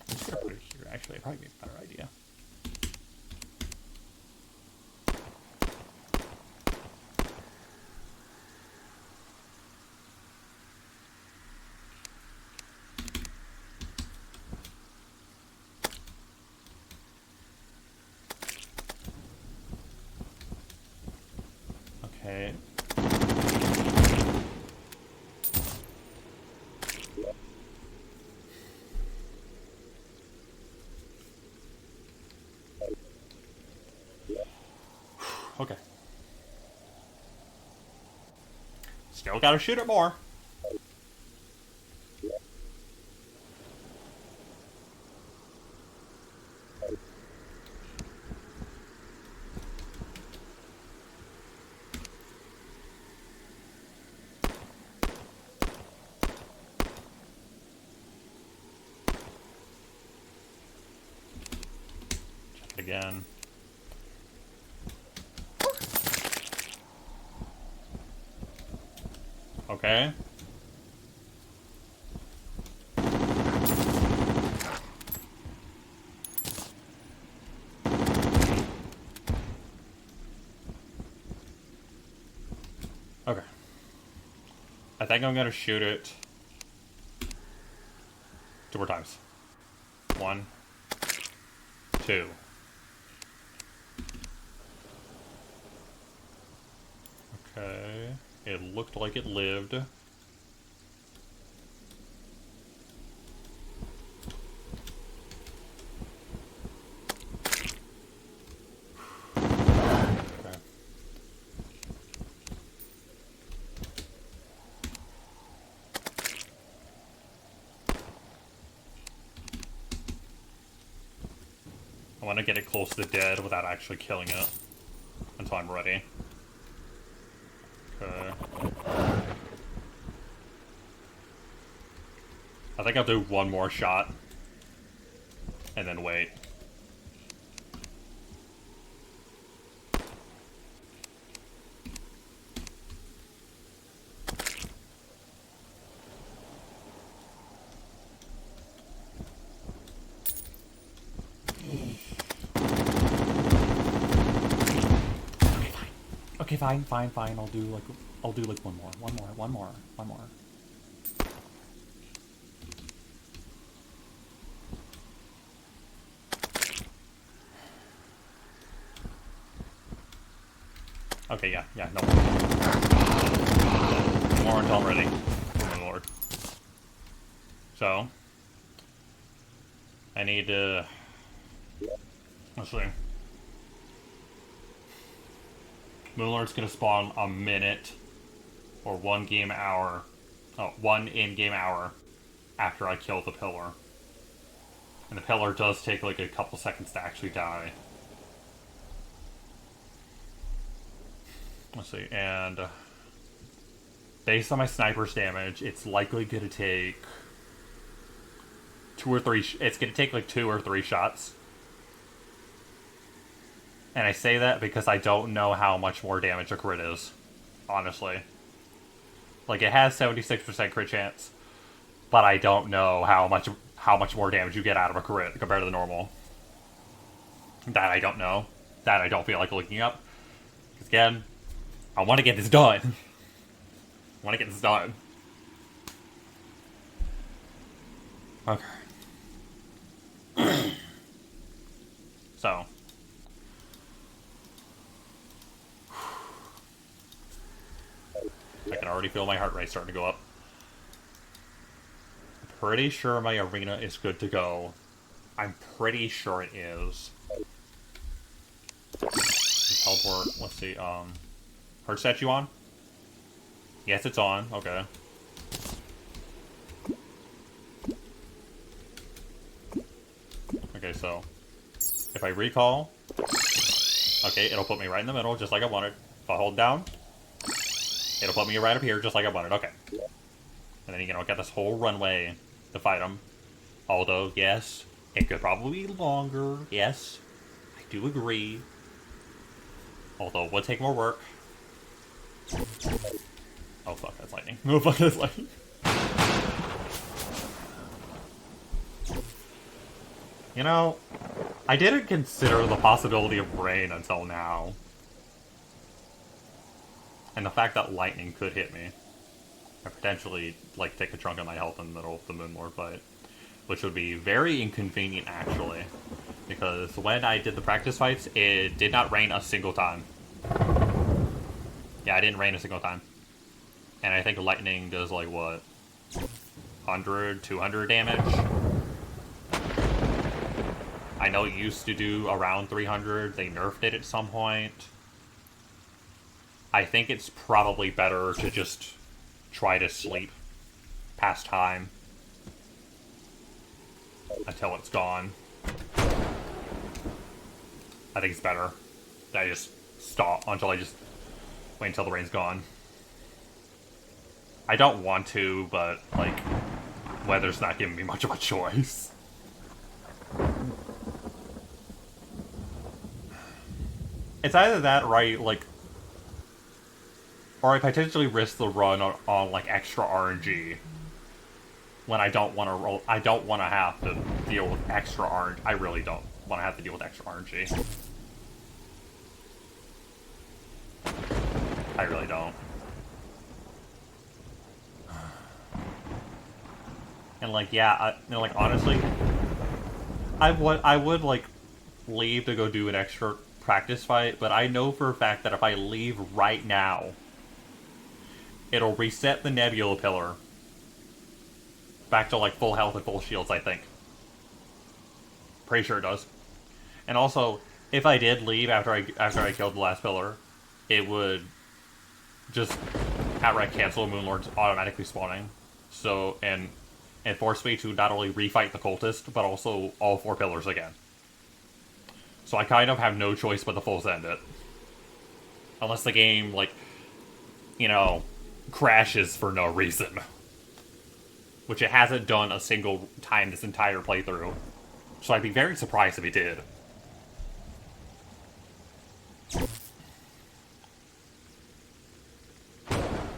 just gonna put it here, actually. It'd probably be a better idea. Okay. Still gotta shoot it more. Check it again. Okay. Okay. I think I'm gonna shoot it 2 more times. 1, 2. Okay. It looked like it lived. I want to get it close to dead without actually killing it until I'm ready. Okay. I think I'll do one more shot and then wait. Okay, fine, fine, fine. I'll do like one more. Okay, yeah, no more. More until I'm ready. Oh my lord. So, I need to... Let's see. Moonlord's gonna spawn a minute or 1 game hour. Oh, 1 in-game hour after I kill the pillar. And the pillar does take like a couple seconds to actually die. Let's see, and based on my sniper's damage, it's likely gonna take 2 or 3. It's gonna take like 2 or 3 shots. And I say that because I don't know how much more damage a crit is, honestly. Like, it has 76% crit chance, but I don't know how much more damage you get out of a crit compared to the normal. That I don't know. That I don't feel like looking up. Because again, I want to get this done. I want to get this done. Okay. So. I can already feel my heart rate starting to go up. I'm pretty sure my arena is good to go. I'm pretty sure it is. Teleport, let's see, Heart statue on? Yes, it's on, okay. Okay, so, if I recall, okay, it'll put me right in the middle, just like I wanted. If I hold down, it'll put me right up here, just like I wanted, okay. And then, you know, got this whole runway to fight them. Although, yes, it could probably be longer, yes, I do agree. Although, it would take more work. Oh fuck, that's lightning. Oh fuck, that's lightning. You know, I didn't consider the possibility of rain until now. And the fact that lightning could hit me. And potentially, like, take a chunk of my health in the middle of the Moonlord fight. Which would be very inconvenient, actually. Because when I did the practice fights, it did not rain a single time. Yeah, I didn't rain a single time. And I think lightning does, like, what? 100, 200 damage? I know it used to do around 300. They nerfed it at some point. I think it's probably better to just try to sleep past time until it's gone. I think it's better that I just stop until I just wait until the rain's gone. I don't want to, but, like, weather's not giving me much of a choice. It's either that, right, like, or I potentially risk the run on like, extra RNG. When I don't want to roll, I don't want to have to deal with extra RNG. I really don't want to have to deal with extra RNG. I really don't. And like, yeah, like honestly, I would like leave to go do an extra practice fight, but I know for a fact that if I leave right now, it'll reset the Nebula Pillar back to like full health and full shields, I think. Pretty sure it does. And also, if I did leave after I killed the last pillar, it would just outright cancel Moonlord's automatically spawning. So and force me to not only refight the cultist, but also all 4 pillars again. So I kind of have no choice but to full send it. Unless the game, like, you know, crashes for no reason. Which it hasn't done a single time this entire playthrough. So I'd be very surprised if it did.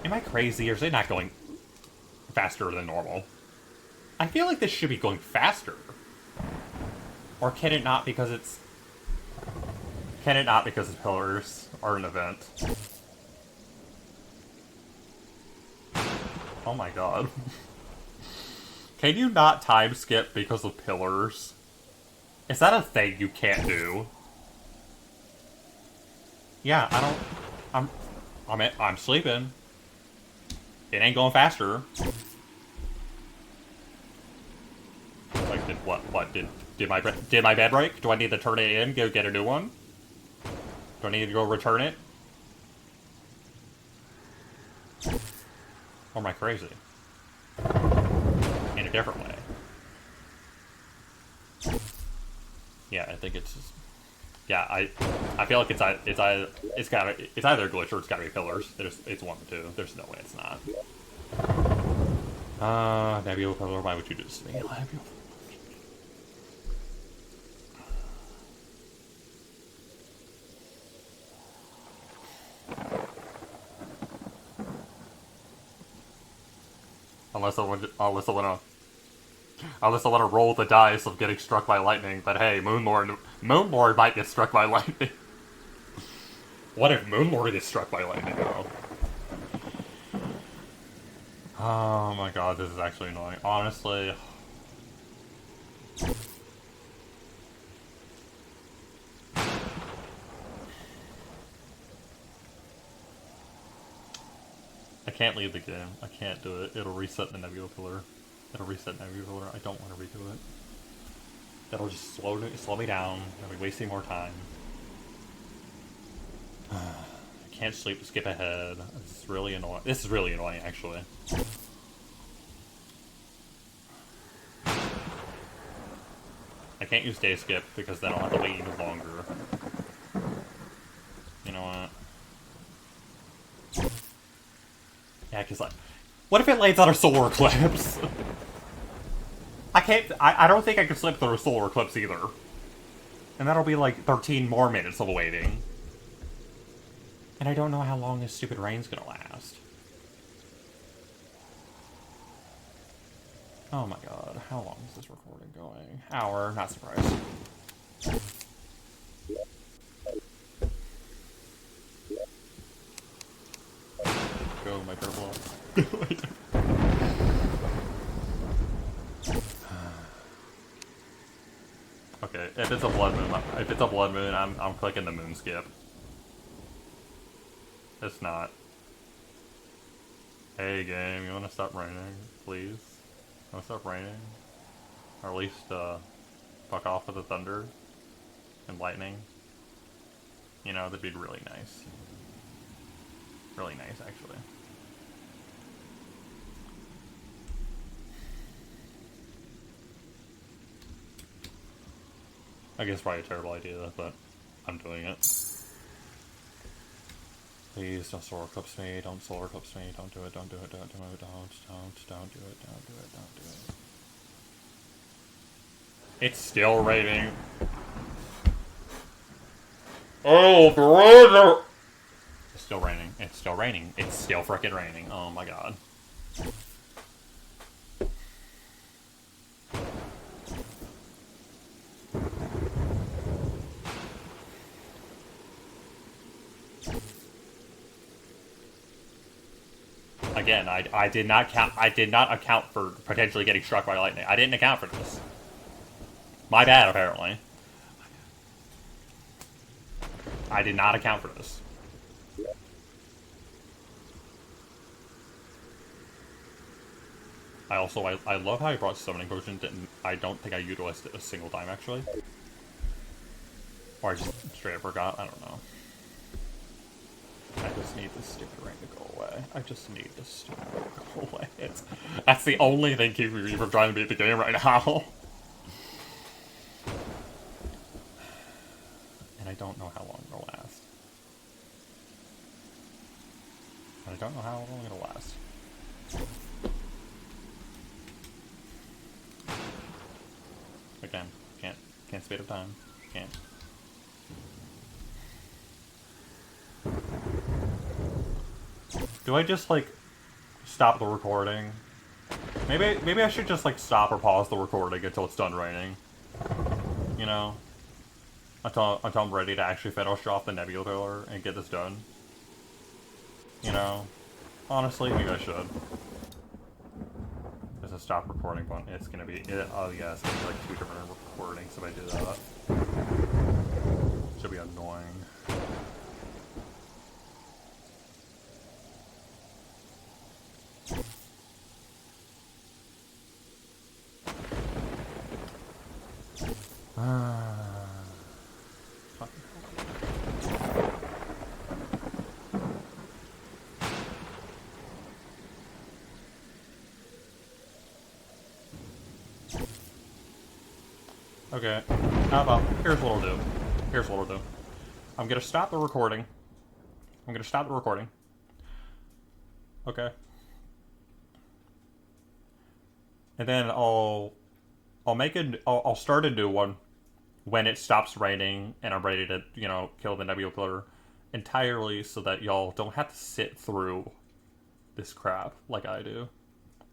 Am I crazy, or is it not going faster than normal? I feel like this should be going faster. Or can it not because it's... Can it not because the pillars are an event? Oh my god. Can you not time skip because of pillars? Is that a thing you can't do? Yeah, I don't... I'm sleeping. It ain't going faster. Like, did my bed break? Do I need to turn it in, go get a new one? Do I need to go return it? Or am I crazy? In a different way. Yeah, I think it's just... Yeah, I feel like it's either a glitch or it's gotta be pillars. It's one of the two. There's no way it's not. Nebula Pillar, why would you do this to me? Nebula. Unless I want to roll the dice of getting struck by lightning, but hey, Moonlord might get struck by lightning. What if Moonlord gets struck by lightning, though? Oh my god, this is actually annoying. Honestly. I can't leave the game. I can't do it. It'll reset the Nebula Pillar. It'll reset Nebula Pillar. I don't want to redo it. That'll just slow me down. I'll be wasting more time. I can't skip ahead. This is really annoying. This is really annoying, actually. I can't use day skip because then I'll have to wait even longer. You know what? Yeah, because like, what if it lands on a solar eclipse? I don't think I can slip through a solar eclipse either. And that'll be like 13 more minutes of waiting. And I don't know how long this stupid rain's gonna last. Oh my god, how long is this recording going? Hour, not surprised. Go, my purple. Okay, if it's a blood moon, I'm clicking the moon skip. It's not. Hey game, you wanna stop raining, please? Wanna stop raining? Or at least, fuck off with the thunder and lightning. You know, that'd be really nice. Really nice, actually. I guess probably a terrible idea, but I'm doing it. Please don't solar eclipse me, don't solar eclipse me, don't do it, don't do it, don't do it, don't do it, don't do it, don't do it. It's still raining. Oh, brother! It's still raining, it's still raining, it's still frickin' raining, oh my god. Again, I did not account for potentially getting struck by lightning. I didn't account for this. My bad, apparently. I did not account for this. I love how I brought summoning potion. I don't think I utilized it a single time, actually. Or I just straight up forgot. I don't know. I just need this stupid rain to go away. I just need this stupid rain to go away. That's the only thing keeping me from trying to beat the game right now. And I don't know how long it'll last. And I don't know how long it'll last. Again, can't speed up time. Can't. Do I just, like, stop the recording? Maybe I should just, like, stop or pause the recording until it's done raining. You know? Until I'm ready to actually finish off the nebula pillar and get this done. You know? Honestly, maybe I should. There's a stop recording button. It's gonna be... oh yeah, it's gonna be, like, 2 different recordings if I do that. Should be annoying. Okay, how about, here's what I'll do. Here's what I'll do. I'm gonna stop the recording. Okay. And then I'll start a new one when it stops raining and I'm ready to, you know, kill the nebula killer entirely so that y'all don't have to sit through this crap like I do.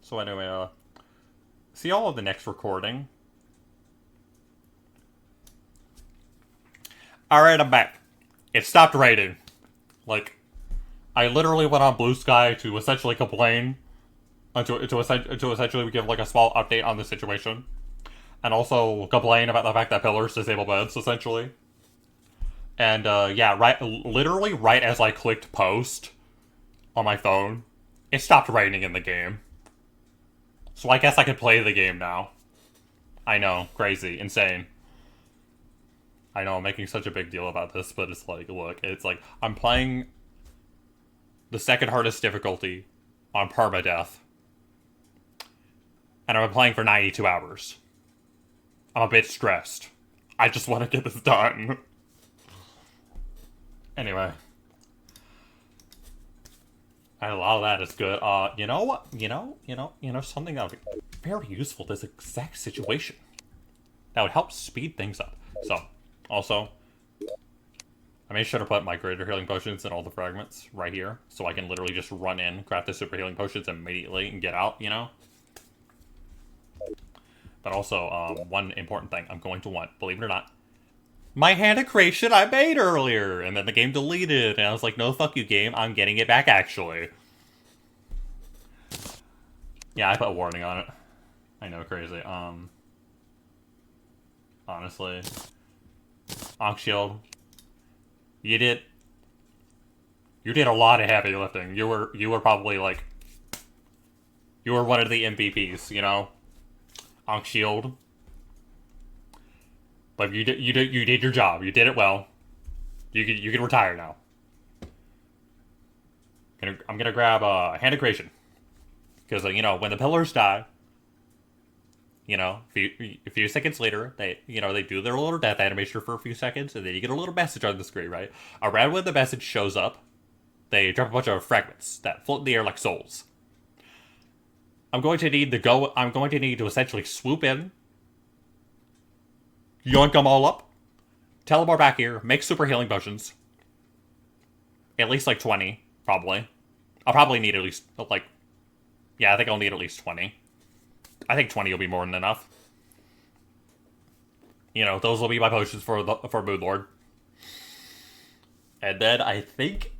So anyway, see y'all in the next recording. Alright, I'm back. It stopped raining. Like, I literally went on Blue Sky to essentially complain, to essentially give, like, a small update on the situation. And also complain about the fact that pillars disable beds, essentially. And, yeah, literally right as I clicked post on my phone, it stopped raining in the game. So I guess I could play the game now. I know, crazy, insane. I know I'm making such a big deal about this, but it's like, look, it's like, I'm playing the second hardest difficulty on permadeath. And I'm playing for 92 hours. I'm a bit stressed. I just want to get this done. Anyway. A lot of that is good. You know what? You know, something that would be very useful to this exact situation. That would help speed things up. So, also, I made sure to put my greater healing potions in all the fragments right here, so I can literally just run in, craft the super healing potions immediately, and get out, you know? But also, one important thing I'm going to want, believe it or not, my hand of creation I made earlier, and then the game deleted, and I was like, no, fuck you, game, I'm getting it back, actually. Yeah, I put a warning on it. I know, crazy. Honestly. Ankh Shield. You did a lot of heavy lifting. You were probably, like, you were one of the MVPs, you know? Ankh Shield. But you did your job. You did it well. You can retire now. I'm gonna grab Hand of Creation. Because, you know, when the pillars die, you know, a few seconds later, they do their little death animation for a few seconds, and then you get a little message on the screen, right? Around when the message shows up, they drop a bunch of fragments that float in the air like souls. I'm going to need to essentially swoop in, yoink them all up, teleport back here, make super healing potions. At least like 20, probably. I'll probably need at least, like, yeah, I think I'll need at least 20. I think 20 will be more than enough. You know, those will be my potions for Moon Lord. And then I think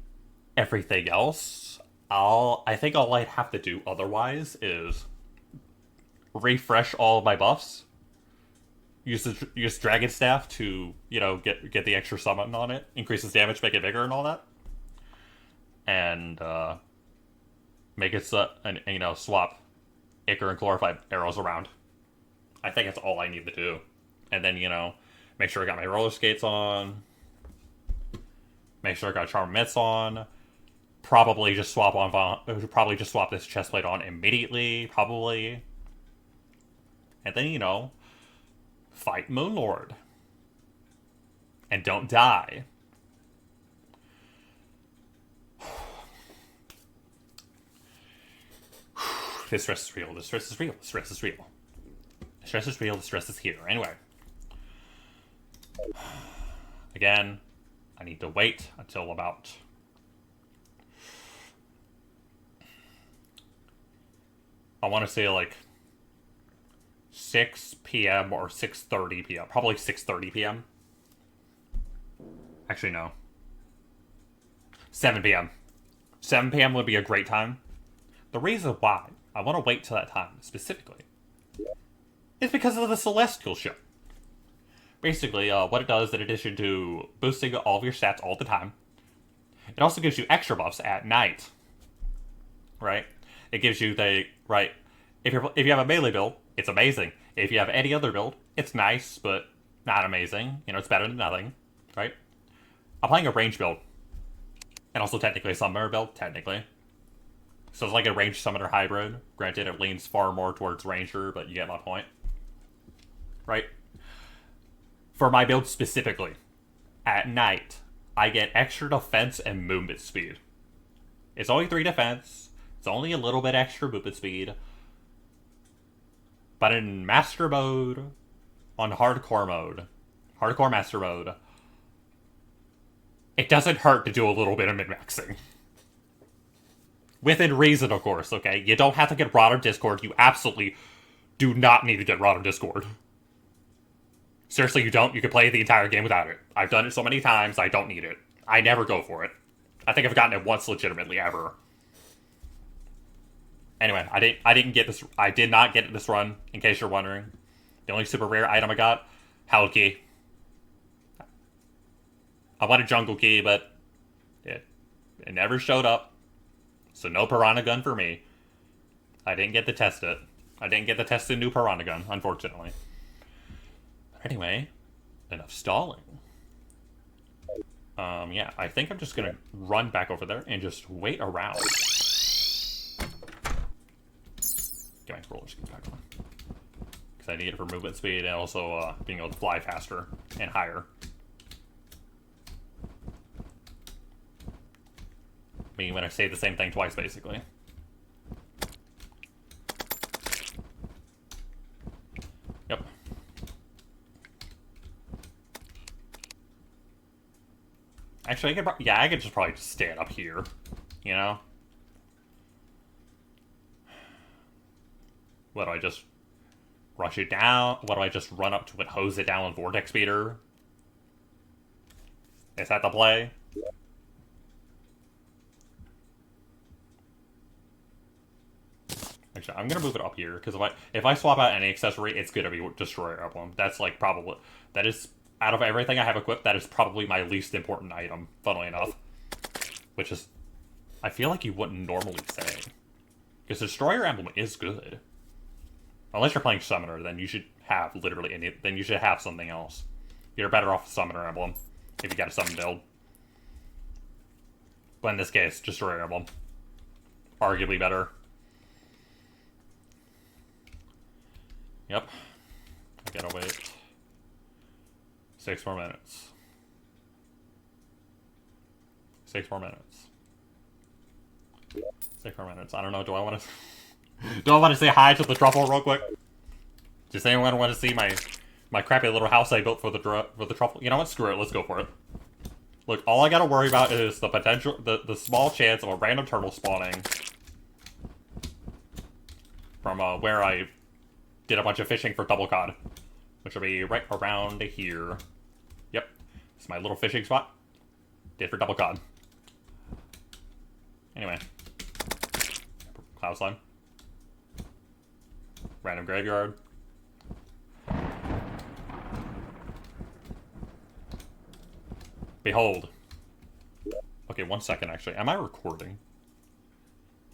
everything else, I think all I'd have to do otherwise is refresh all of my buffs. Use Dragon Staff to, you know, get the extra summon on it, increases damage, make it bigger and all that. And make it and you know, swap Ichor and Glorified arrows around. I think that's all I need to do. And then, you know, make sure I got my roller skates on. Make sure I got Charm Mitts on. Probably just swap this chestplate on immediately, probably. And then, you know, fight Moon Lord. And don't die. This stress is real. This stress is real. This stress is real. The stress is real. The stress is here. Anyway. Again, I need to wait until about... I want to say like 6 p.m. or 6:30 p.m. Probably 6:30 p.m. Actually, no. 7 p.m. 7 p.m. would be a great time. The reason why I want to wait till that time, specifically, is because of the Celestial Show. Basically, what it does, in addition to boosting all of your stats all the time, it also gives you extra buffs at night. Right? It gives you right, if you have a melee build, it's amazing. If you have any other build, it's nice, but not amazing. You know, it's better than nothing. Right? I'm playing a range build. And also technically a summoner build, technically. So it's like a ranged summoner hybrid. Granted, it leans far more towards ranger, but you get my point. Right? For my build specifically, at night, I get extra defense and movement speed. It's only 3 defense. It's only a little bit extra movement speed. But in master mode, on hardcore master mode, it doesn't hurt to do a little bit of min-maxing. Within reason, of course, okay? You don't have to get Rod or Discord. You absolutely do not need to get Rod or Discord. Seriously, you don't. You can play the entire game without it. I've done it so many times, I don't need it. I never go for it. I think I've gotten it once legitimately, ever. Anyway, I did not get this run, in case you're wondering. The only super rare item I got, Held Key. I wanted Jungle Key, but it never showed up. So no Piranha Gun for me. I didn't get to test it. I didn't get to test the new Piranha Gun, unfortunately. But anyway, enough stalling. Yeah, I think I'm just gonna run back over there and just wait around. Get my roller skates back on. Because I need it for movement speed and also being able to fly faster and higher. Me when I say the same thing twice, basically. Yep. Actually, I could just probably just stand up here, you know? What do I just rush it down? What do I just run up to it, hose it down with Vortex Speeder? Is that the play? Actually, I'm gonna move it up here because if I swap out any accessory, it's gonna be Destroyer Emblem. That's like probably out of everything I have equipped, that is probably my least important item. Funnily enough, which is I feel like you wouldn't normally say, because Destroyer Emblem is good. Unless you're playing Summoner, then you should have then you should have something else. You're better off with Summoner Emblem if you got a summon build. But in this case, Destroyer Emblem. arguably better. Yep. I gotta wait 6 more minutes. 6 more minutes. 6 more minutes. I don't know. Do I want to? Do I want to say hi to the truffle real quick? Does anyone want to see my crappy little house I built for the truffle? You know what? Screw it. Let's go for it. Look, all I gotta worry about is the potential, the small chance of a random turtle spawning from where I did a bunch of fishing for double cod, which will be right around here. Yep, it's my little fishing spot. Did for double cod. Anyway, cloud slime, random graveyard. Behold. Okay, 1 second actually. Am I recording?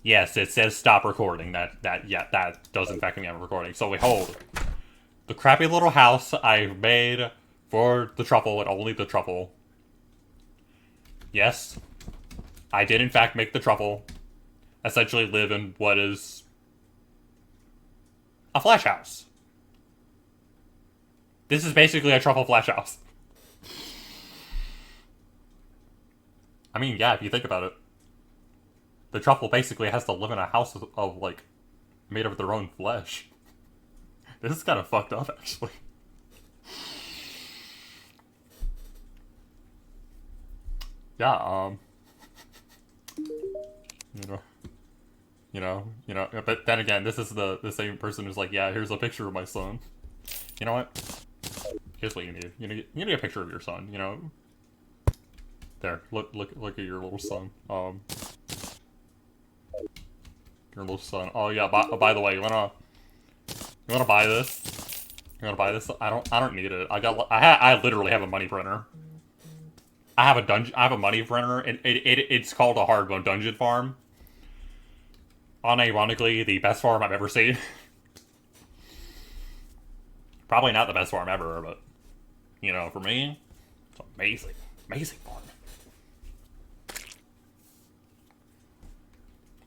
Yes, it says stop recording. That does in fact mean I'm recording. So behold, the crappy little house I made for the truffle and only the truffle. Yes, I did in fact make the truffle essentially live in what is a flash house. This is basically a truffle flash house. I mean, yeah, if you think about it. The truffle basically has to live in a house of like, made of their own flesh. This is kind of fucked up, actually. Yeah, but then again, this is the same person who's like, yeah, here's a picture of my son. You know what? Here's what you need. You need a picture of your son, you know? There, look at your little son. Your little son. Oh yeah. By the way, you wanna buy this? You wanna buy this? I don't need it. I literally have a money printer. I have a money printer, and it's called a hard mode dungeon farm. Unironically, the best farm I've ever seen. Probably not the best farm ever, but you know, for me, it's amazing, amazing farm.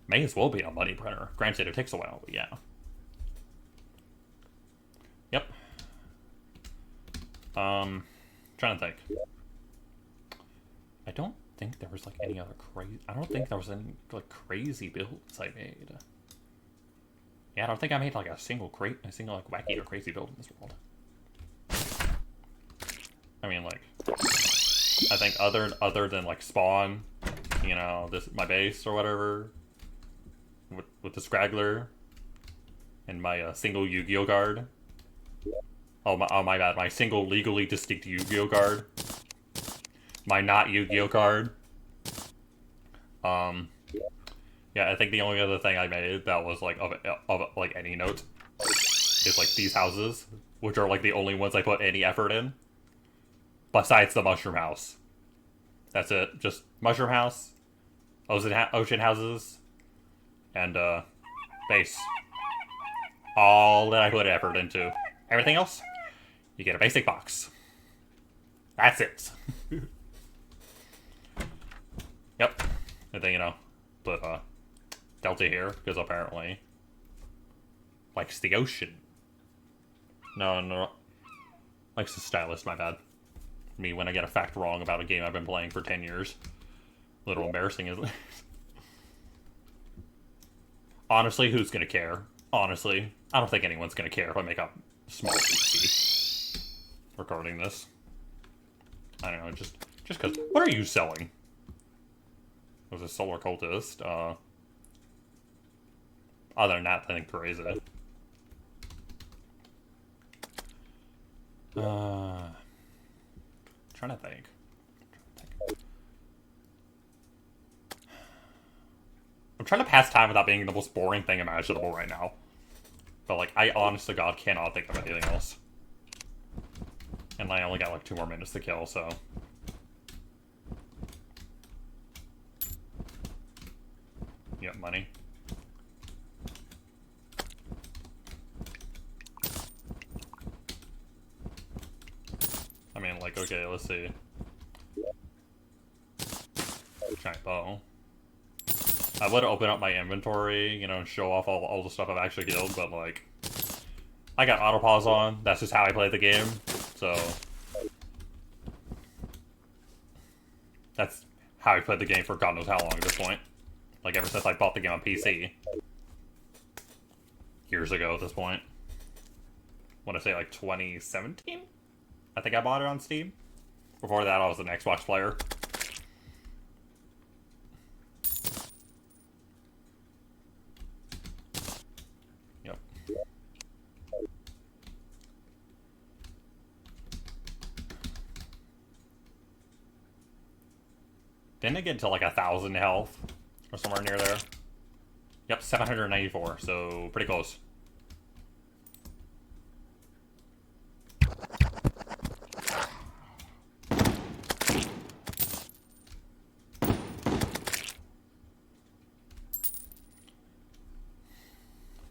May as well be a money printer. Granted, it takes a while, but yeah. Yep. Trying to think. I don't think there was like any other crazy. I don't think there was any like crazy builds I made. Yeah, I don't think I made like a single like wacky or crazy build in this world. I mean, like, I think other than like spawn, you know, my base or whatever. With the Scraggler and my single Yu-Gi-Oh card. Oh my bad, my single legally distinct Yu-Gi-Oh card. My not Yu-Gi-Oh card. Yeah, I think the only other thing I made that was like of like any note is like these houses, which are like the only ones I put any effort in. Besides the mushroom house. That's it. Just mushroom house, ocean houses, and base. All that I put effort into. Everything else, you get a basic box. That's it. Yep. And then, you know, put Delta here, because apparently likes the ocean. No. Likes the stylist, my bad. Me when I get a fact wrong about a game I've been playing for 10 years. A little embarrassing, isn't it? Honestly, who's gonna care? Honestly, I don't think anyone's gonna care if I make a small PC recording this. I don't know, just because. What are you selling? Was a solar cultist? Other than that, I think crazy. Trying to think. I'm trying to pass time without being the most boring thing imaginable right now. But, like, I honest to God cannot think of anything else. And I only got, like, 2 more minutes to kill, so. Yep, money. I mean, like, okay, let's see. Giant bow. I would open up my inventory, you know, and show off all the stuff I've actually killed, but, like, I got auto pause on. That's just how I play the game. So, that's how I played the game for God knows how long at this point. Like, ever since I bought the game on PC. Years ago at this point. I want to say, like, 2017? I think I bought it on Steam. Before that, I was an Xbox player. Yep. Didn't it get to like 1,000 health? Or somewhere near there? Yep, 794, so pretty close.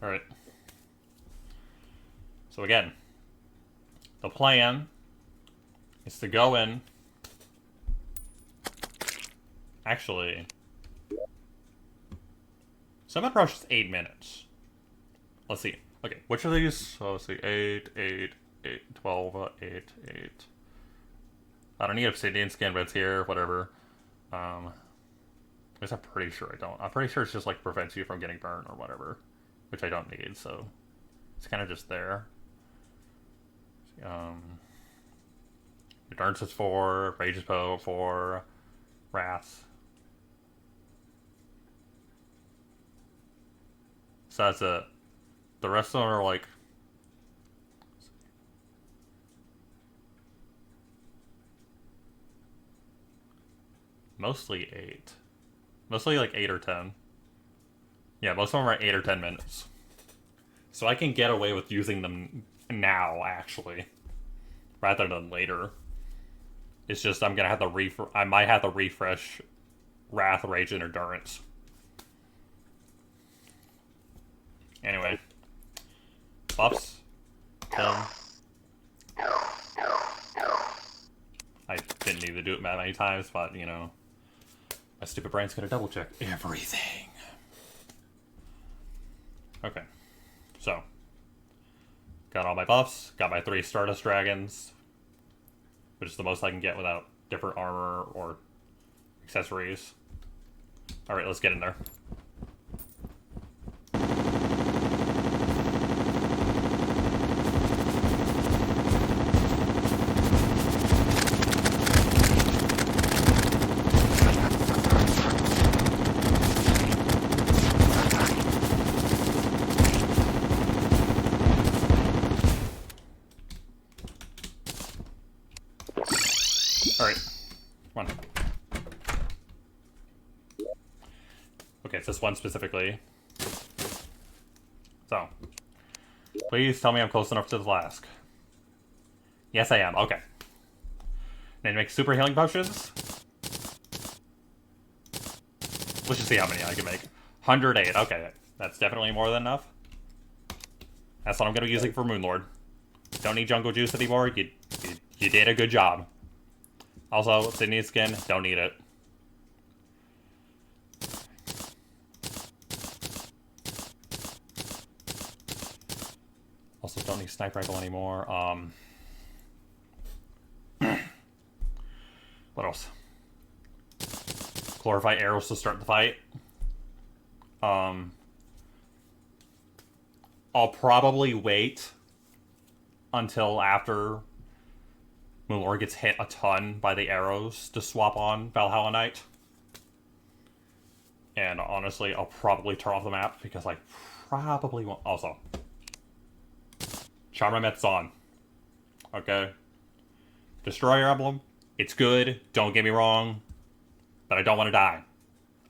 Alright. So again, the plan is to go in. Actually, Summit Rush is 8 minutes. Let's see. Okay, which of these? So let's see. 8, 8, 8, 12, 8, 8. I don't need obsidian skin, but it's here, whatever. I guess I'm pretty sure I don't. I'm pretty sure it's just like prevents you from getting burned or whatever. Which I don't need, so it's kind of just there. Endurance is 4, Rage is 4, Wrath. So that's it. The rest of them are like... mostly 8. Mostly like 8 or 10. Yeah, most of them are 8 or 10 minutes. So I can get away with using them now, actually. Rather than later. It's just I'm gonna have to I might have to refresh Wrath, Rage, and Endurance. Anyway. Buffs. Kill. I didn't need to do it that many times, but, you know, my stupid brain's gonna double check everything. Okay. So. Got all my buffs. Got my 3 Stardust Dragons. Which is the most I can get without different armor or accessories. Alright, let's get in there. Okay, it's this one specifically. So, please tell me I'm close enough to the flask. Yes, I am. Okay. Then make super healing potions. Let's just see how many I can make. 108. Okay, that's definitely more than enough. That's what I'm going to be using for Moonlord. Don't need jungle juice anymore. You did a good job. Also, Sydney skin. Don't need it. Also, don't need sniper rifle anymore. What else? Chlorophyte arrows to start the fight. I'll probably wait until after Moonlord gets hit a ton by the arrows to swap on Valhalla Knight. And honestly, I'll probably turn off the map because I probably won't. Also, Charmamet's on. Okay? Destroyer Emblem, it's good, don't get me wrong, but I don't want to die.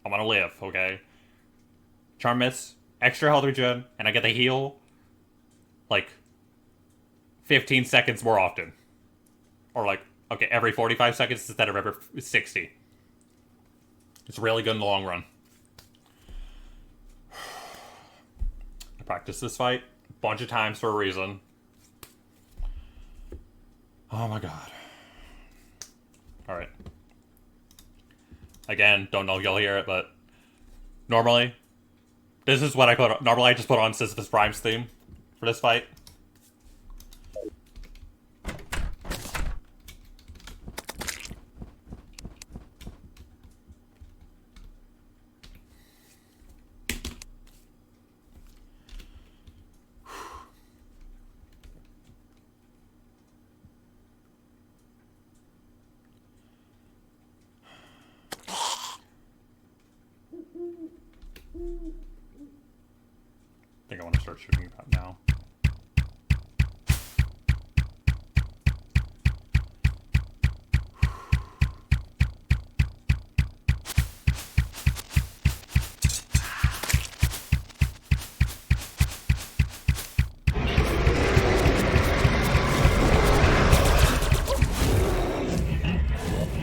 I want to live, okay? Charmamet's extra health regen, and I get the heal, like, 15 seconds more often. Or like, okay, every 45 seconds instead of every 60. It's really good in the long run. I practiced this fight a bunch of times for a reason. Oh my god. Alright. Again, don't know if you'll hear it, but Normally, this is what I put on. Normally, I just put on Sisyphus Prime's theme for this fight. I think I want to start shooting about now.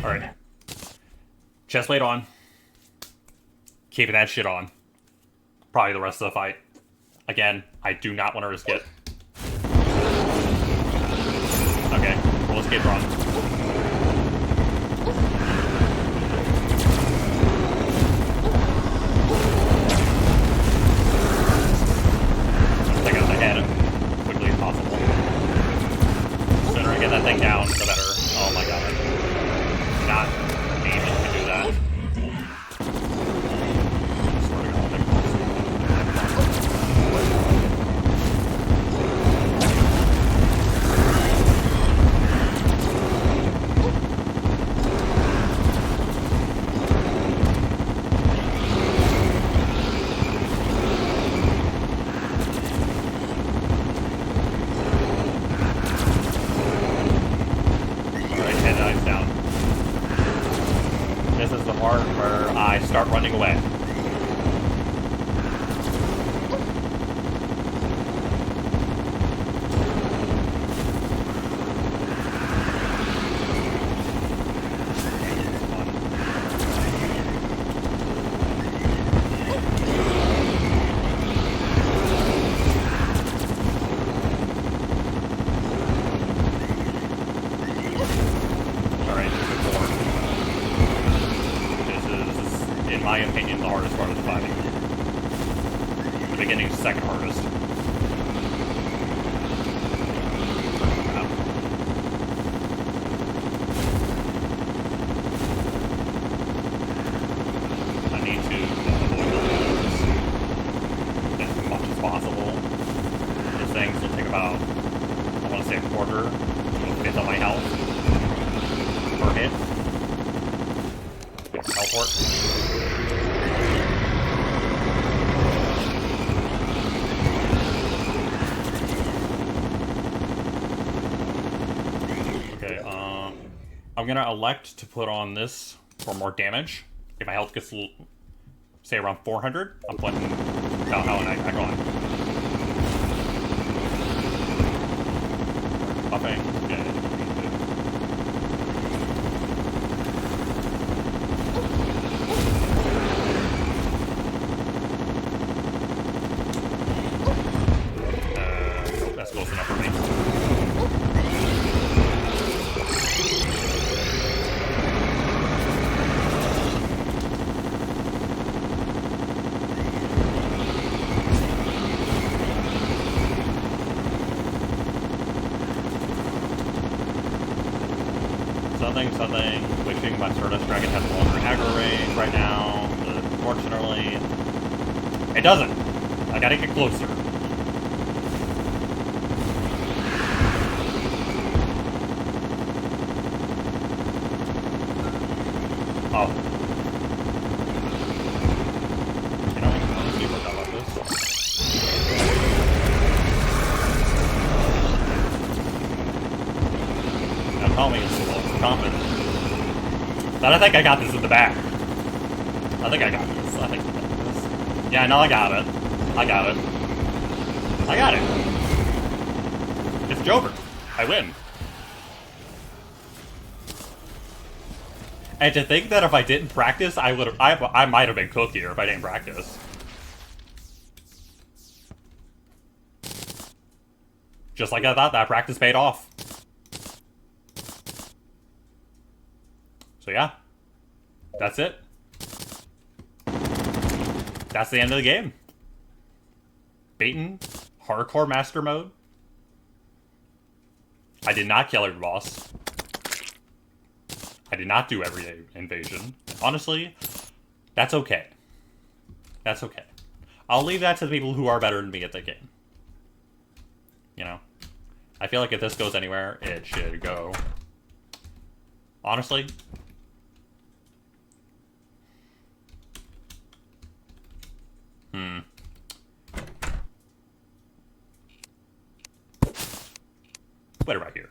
Alright. Chestplate on. Keeping that shit on. Probably the rest of the fight. Again, I do not want to risk it. Okay, roll escape run. Take out the head as quickly as possible. The sooner I get that thing down, the better. Oh my god. Not aiming to do that. Start running away. In my opinion, the hardest part of the fighting. The beginning is the second hardest. I need to avoid those as much as possible. These things will take about, I want to say a quarter to a fifth of my health per hit. Teleport. I'm gonna elect to put on this for more damage. If my health gets, say, around 400, I'm putting Valhalla Knight back on. Buffing. Okay. Nope, that's close enough for me. Something, wishing my Stardust Dragon has a longer aggro range right now, but unfortunately, it doesn't. I gotta get closer. Oh. You know, let's see what about this. Now tell me it's confident. But I think I got this in the back. I think I got this. I think I got this. Yeah, no, I got it. I got it. I got it. It's Joker. I win. And to think that if I didn't practice, I might have been cooked here if I didn't practice. Just like I thought, that practice paid off. So yeah, that's it. that's the end of the game. Beaten. Hardcore master mode. I did not kill every boss. I did not do every invasion. Honestly, that's okay. That's okay. I'll leave that to the people who are better than me at the game. You know? I feel like if this goes anywhere, it should go. Honestly. Put it right here.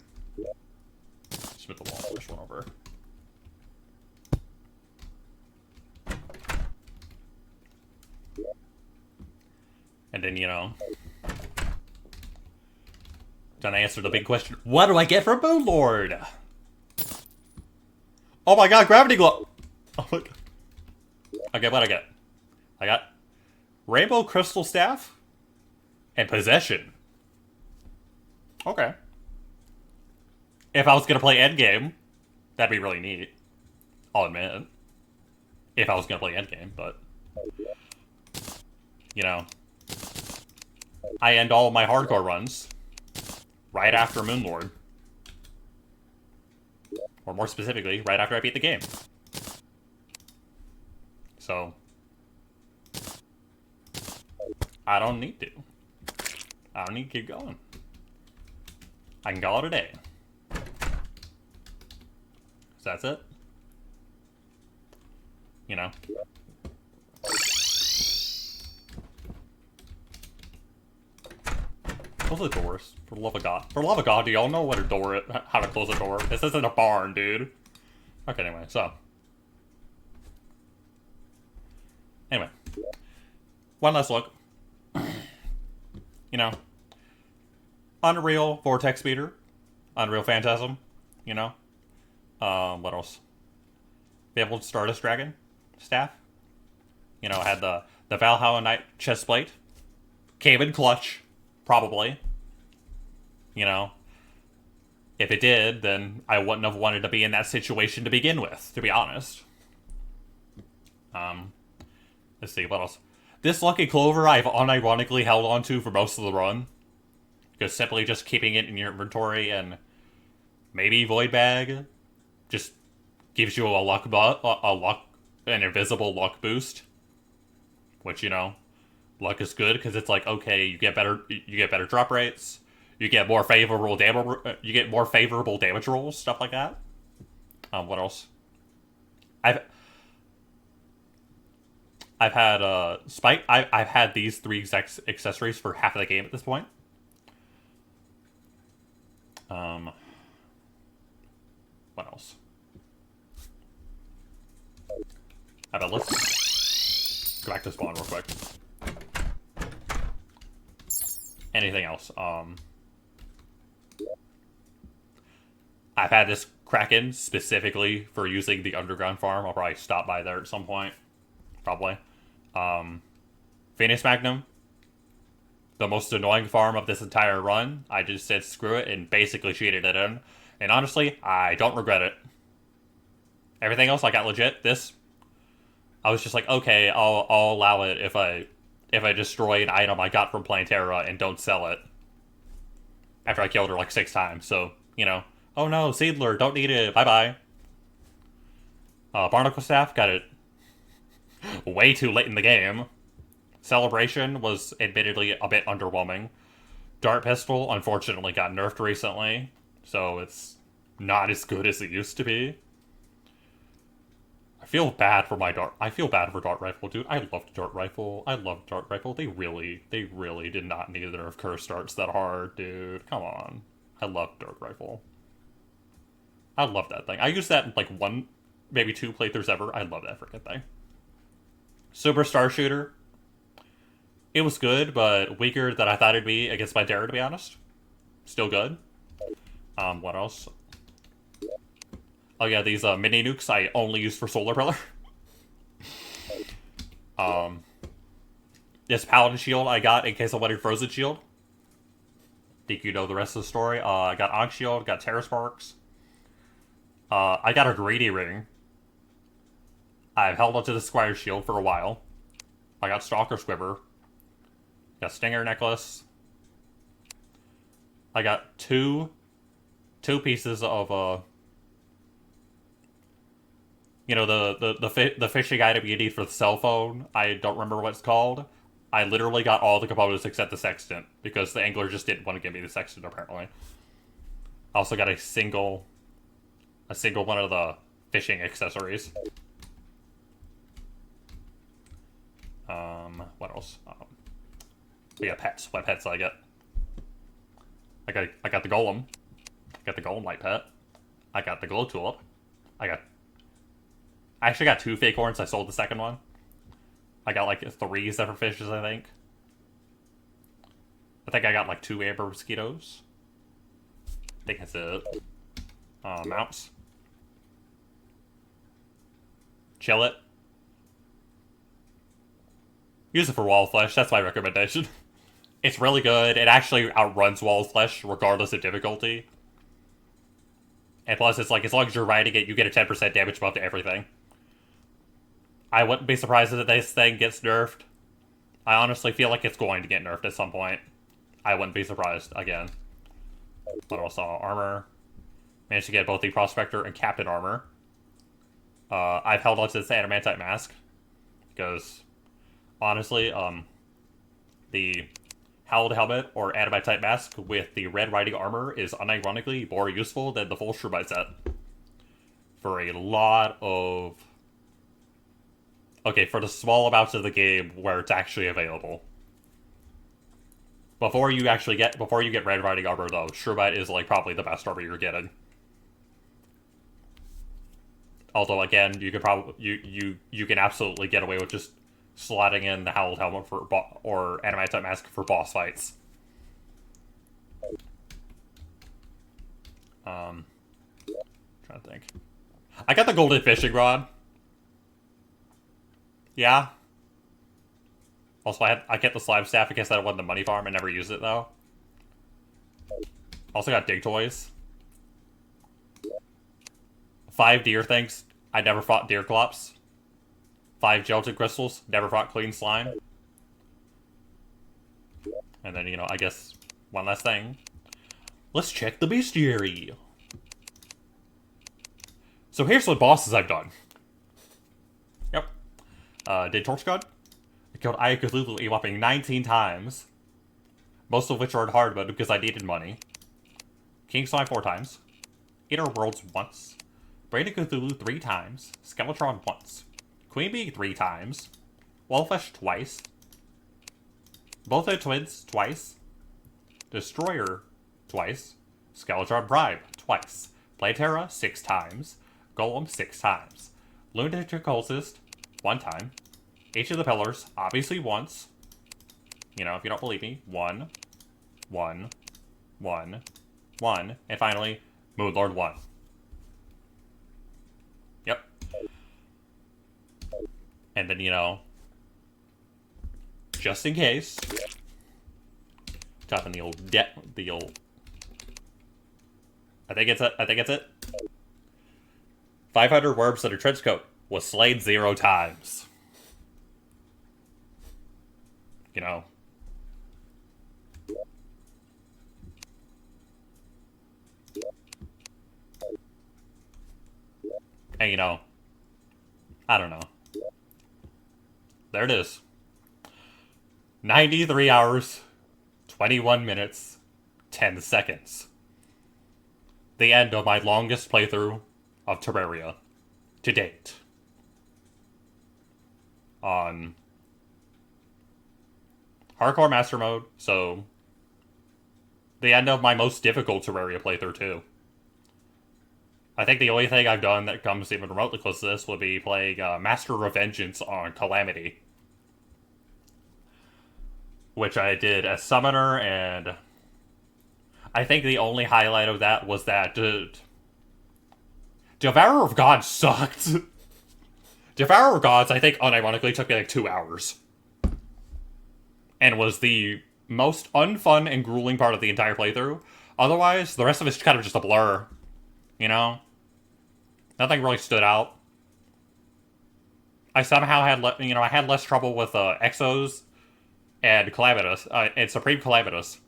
Smith the wall, first one over. And then, you know, then I answer the big question. What do I get for Moon Lord? Oh my god, Gravity Glow! Oh my god. Okay, what I get? I got Rainbow Crystal Staff and Possession. Okay. If I was gonna play Endgame, that'd be really neat. I'll admit. If I was gonna play Endgame, but... You know... I end all my hardcore runs right after Moon Lord. Or more specifically, right after I beat the game. So... I don't need to. I don't need to keep going. I can call it a day. So that's it. You know. Close the doors. For the love of God. For the love of God, do y'all know what a door is? How to close a door? This isn't a barn, dude. Okay, anyway, so. Anyway. One last look. You know. Unreal Vortex Speeder. Unreal Phantasm. You know. What else? Be able to Stardust Dragon staff. You know, I had the Valhalla Knight chest plate. Came in clutch, probably. You know, if it did, then I wouldn't have wanted to be in that situation to begin with, to be honest. Let's see, what else? This Lucky Clover I've unironically held on to for most of the run. Because simply just keeping it in your inventory and maybe Void Bag just gives you an invisible luck boost, which, you know, luck is good because it's like, okay, you get better drop rates, you get more favorable damage rolls, stuff like that. What else? I've had Spike. I've had these 3 accessories for half of the game at this point. What else? Let's go back to spawn real quick. Anything else? I've had this Kraken specifically for using the underground farm. I'll probably stop by there at some point. Probably. Phoenix Magnum. The most annoying farm of this entire run. I just said screw it and basically cheated it in. And honestly, I don't regret it. Everything else I got legit. This, I was just like, okay, I'll allow it if I destroy an item I got from playing Terra and don't sell it. After I killed her like 6 times. So, you know. Oh no, Seedler, don't need it. Bye-bye. Barnacle Staff, got it way too late in the game. Celebration was admittedly a bit underwhelming. Dart Pistol, unfortunately, got nerfed recently. So it's not as good as it used to be. I feel bad for Dart Rifle, dude. I loved Dart Rifle. They really did not need to nerf curse darts that hard, dude. Come on. I love Dart Rifle. I love that thing. I used that in like 1, maybe 2 playthroughs ever. I love that freaking thing. Superstar Shooter. It was good, but weaker than I thought it'd be against my Terra, to be honest. Still good. What else? Oh yeah, these mini nukes I only use for Solar Pillar. This Paladin Shield I got in case I wanted Frozen Shield. Think you know the rest of the story. I got Ankh Shield, got Terra Sparks. I got a Greedy Ring. I've held onto the Squire Shield for a while. I got Stalker Squibber. Got Stinger Necklace. I got two pieces of the fishing item you need for the cell phone. I don't remember what it's called. I literally got all the components except the sextant because the angler just didn't want to give me the sextant apparently. I also got a single one of the fishing accessories. What else? Yeah, pets. What pets did I get? I got the golem. I got the golem light pet. I got the glow tulip. I actually got 2 fake horns. I sold the second one. I got like 3 zephyr fishes, I think. I got like 2 amber mosquitoes. I think that's it. Mounts. Chill it. Use it for wall flesh. That's my recommendation. It's really good. It actually outruns wall flesh regardless of difficulty. And plus, it's like, as long as you're riding it, you get a 10% damage buff to everything. I wouldn't be surprised if this thing gets nerfed. I honestly feel like it's going to get nerfed at some point. I wouldn't be surprised, again. What else? Armor. Managed to get both the Prospector and Captain Armor. I've held on to this Adamantite Mask. Because, honestly, the Howled Helmet or Adamantite Mask with the Red Riding Armor is unironically more useful than the full Shroomite set. For a lot of... Okay, for the small amounts of the game where it's actually available. Before you get Red Riding Armor, though, Shroomite is like probably the best armor you're getting. Although again, you could probably you can absolutely get away with just slotting in the Howled Helmet or Adamantite Mask for boss fights. Trying to think. I got the golden fishing rod. Yeah. Also, I get the slime staff in case I won the money farm. I never used it though. Also got dig toys. 5 deer things. I never fought deer clops. 5 gelatin crystals. Never fought clean slime. And then, I guess one last thing. Let's check the bestiary. So here's what bosses I've done. Yep. Did Torch God. I killed Aya Cthulhu a whopping 19 times. Most of which are in hard mode because I needed money. King Slime 4 times. Inner Worlds once. Brain of Cthulhu 3 times. Skeletron once. Queen Bee 3 times. Wallfish twice. Both the Twins twice. Destroyer twice. Skeletron Bribe twice. Playterra 6 times. Golem 6 times. Lunatic Cultist 1 time. Each of the Pillars, obviously once. If you don't believe me, 1, 1, 1, 1, and finally, Moonlord 1. Yep. And then, just in case, dropping the old I think it's it. 500 worms under trench coat was slain 0 times. And I don't know. There it is. 93 hours, 21 minutes, 10 seconds. The end of my longest playthrough of Terraria to date. On Hardcore Master Mode, so the end of my most difficult Terraria playthrough, too. I think the only thing I've done that comes even remotely close to this would be playing Master Revengeance on Calamity. Which I did as Summoner, and I think the only highlight of that was that Devourer of Gods sucked. Devourer of Gods, I think, unironically, took me like 2 hours. And was the most unfun and grueling part of the entire playthrough. Otherwise, the rest of it's kind of just a blur. Nothing really stood out. I somehow had I had less trouble with Exos and Calamitous and Supreme Calamitous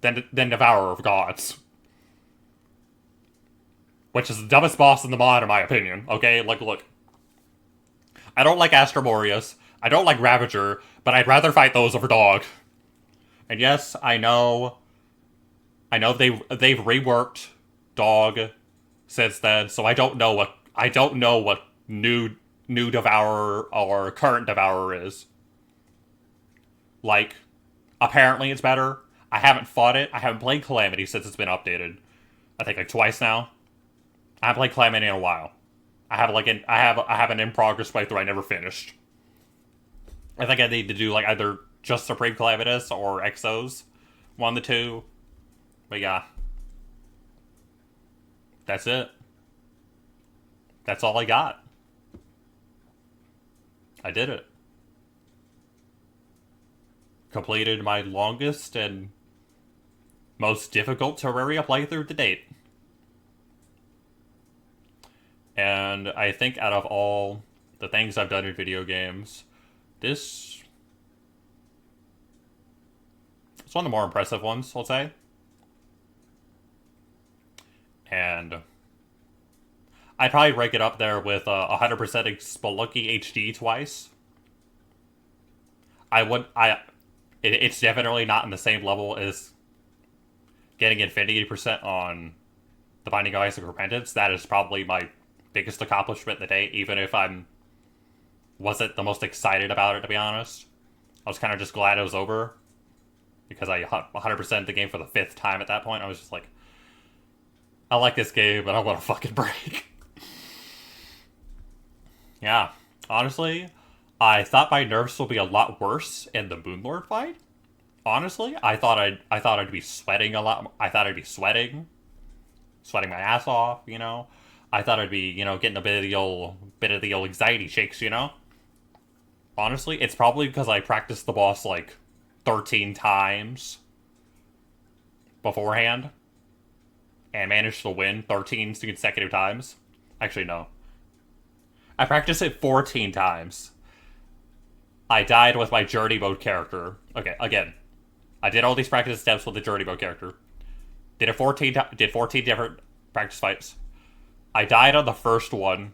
than Devourer of Gods, which is the dumbest boss in the mod in my opinion. Okay, like look, I don't like Astromorius, I don't like Ravager, but I'd rather fight those over Dog. And yes, I know they've reworked Dog since then, so I don't know what new Devourer or current Devourer is. Like, apparently it's better. I haven't fought it. I haven't played Calamity since it's been updated. I think like twice now. I haven't played Calamity in a while. I have an in progress playthrough I never finished. I think I need to do like either just Supreme Calamitous or Exos, one of the two. But yeah, that's it. That's all I got. I did it. Completed my longest and most difficult Terraria playthrough to date. And I think out of all the things I've done in video games, this is one of the more impressive ones, I'll say. And I'd probably rank it up there with 100% Spelunky HD twice. It's definitely not in the same level as getting Infinity % on the Binding of Isaac Repentance. That is probably my biggest accomplishment to date, even if wasn't the most excited about it, to be honest. I was kind of just glad it was over, because I 100% the game for the 5th time at that point. I was just like, I like this game, but I want a fucking break. Yeah, honestly, I thought my nerfs would be a lot worse in the Moonlord fight. Honestly, I thought I'd be sweating a lot. I thought I'd be sweating my ass off. I thought I'd be getting a bit of the old anxiety shakes. Honestly, it's probably because I practiced the boss like 13 times beforehand and managed to win 13 consecutive times. Actually, no. I practiced it 14 times. I died with my journey mode character. Okay, again. I did all these practice steps with the journey mode character. Did 14 different practice fights. I died on the first one,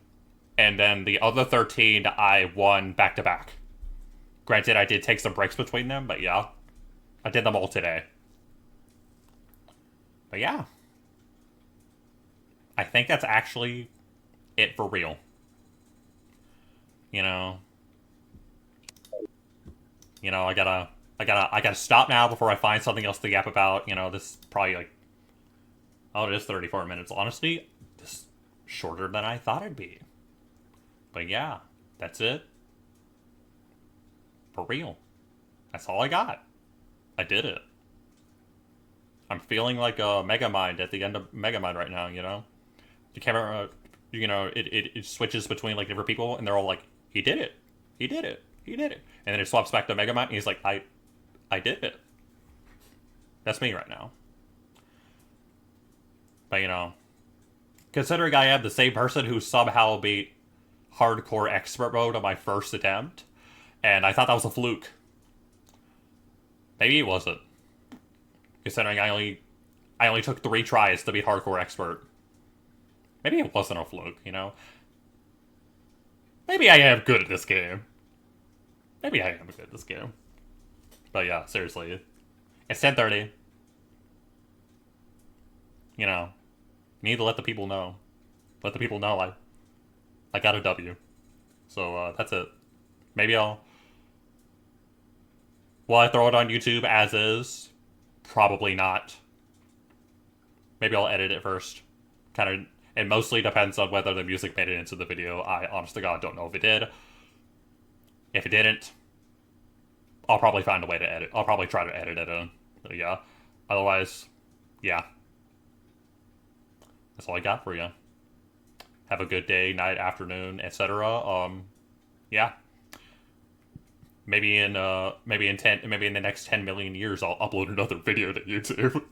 and then the other 13 I won back to back. Granted, I did take some breaks between them, but yeah. I did them all today. But yeah. I think that's actually it for real. I gotta stop now before I find something else to yap about. This is probably like, oh, it is 34 minutes. Honestly, this is shorter than I thought it'd be. But yeah, that's it. For real. That's all I got. I did it. I'm feeling like a Megamind at the end of Megamind right now, The camera, it switches between like different people, and they're all like, he did it. He did it. He did it. And then it swaps back to Megamind, and he's like, I did it. That's me right now. But, considering I am the same person who somehow beat hardcore expert mode on my first attempt, and I thought that was a fluke. Maybe it wasn't. Considering I only took 3 tries to beat hardcore expert. Maybe it wasn't a fluke, Maybe I am good at this game. Maybe I am good at this game. But yeah, seriously. It's 10:30. Need to let the people know. Let the people know I got a W. So, that's it. Maybe will I throw it on YouTube as is? Probably not. Maybe I'll edit it first. It mostly depends on whether the music made it into the video. I, honest to God, don't know if it did. If it didn't, I'll probably find a way to edit. I'll probably try to edit it in. But yeah. Otherwise, yeah. That's all I got for you. Have a good day, night, afternoon, etc. Yeah. Maybe in the next 10 million years, I'll upload another video to YouTube.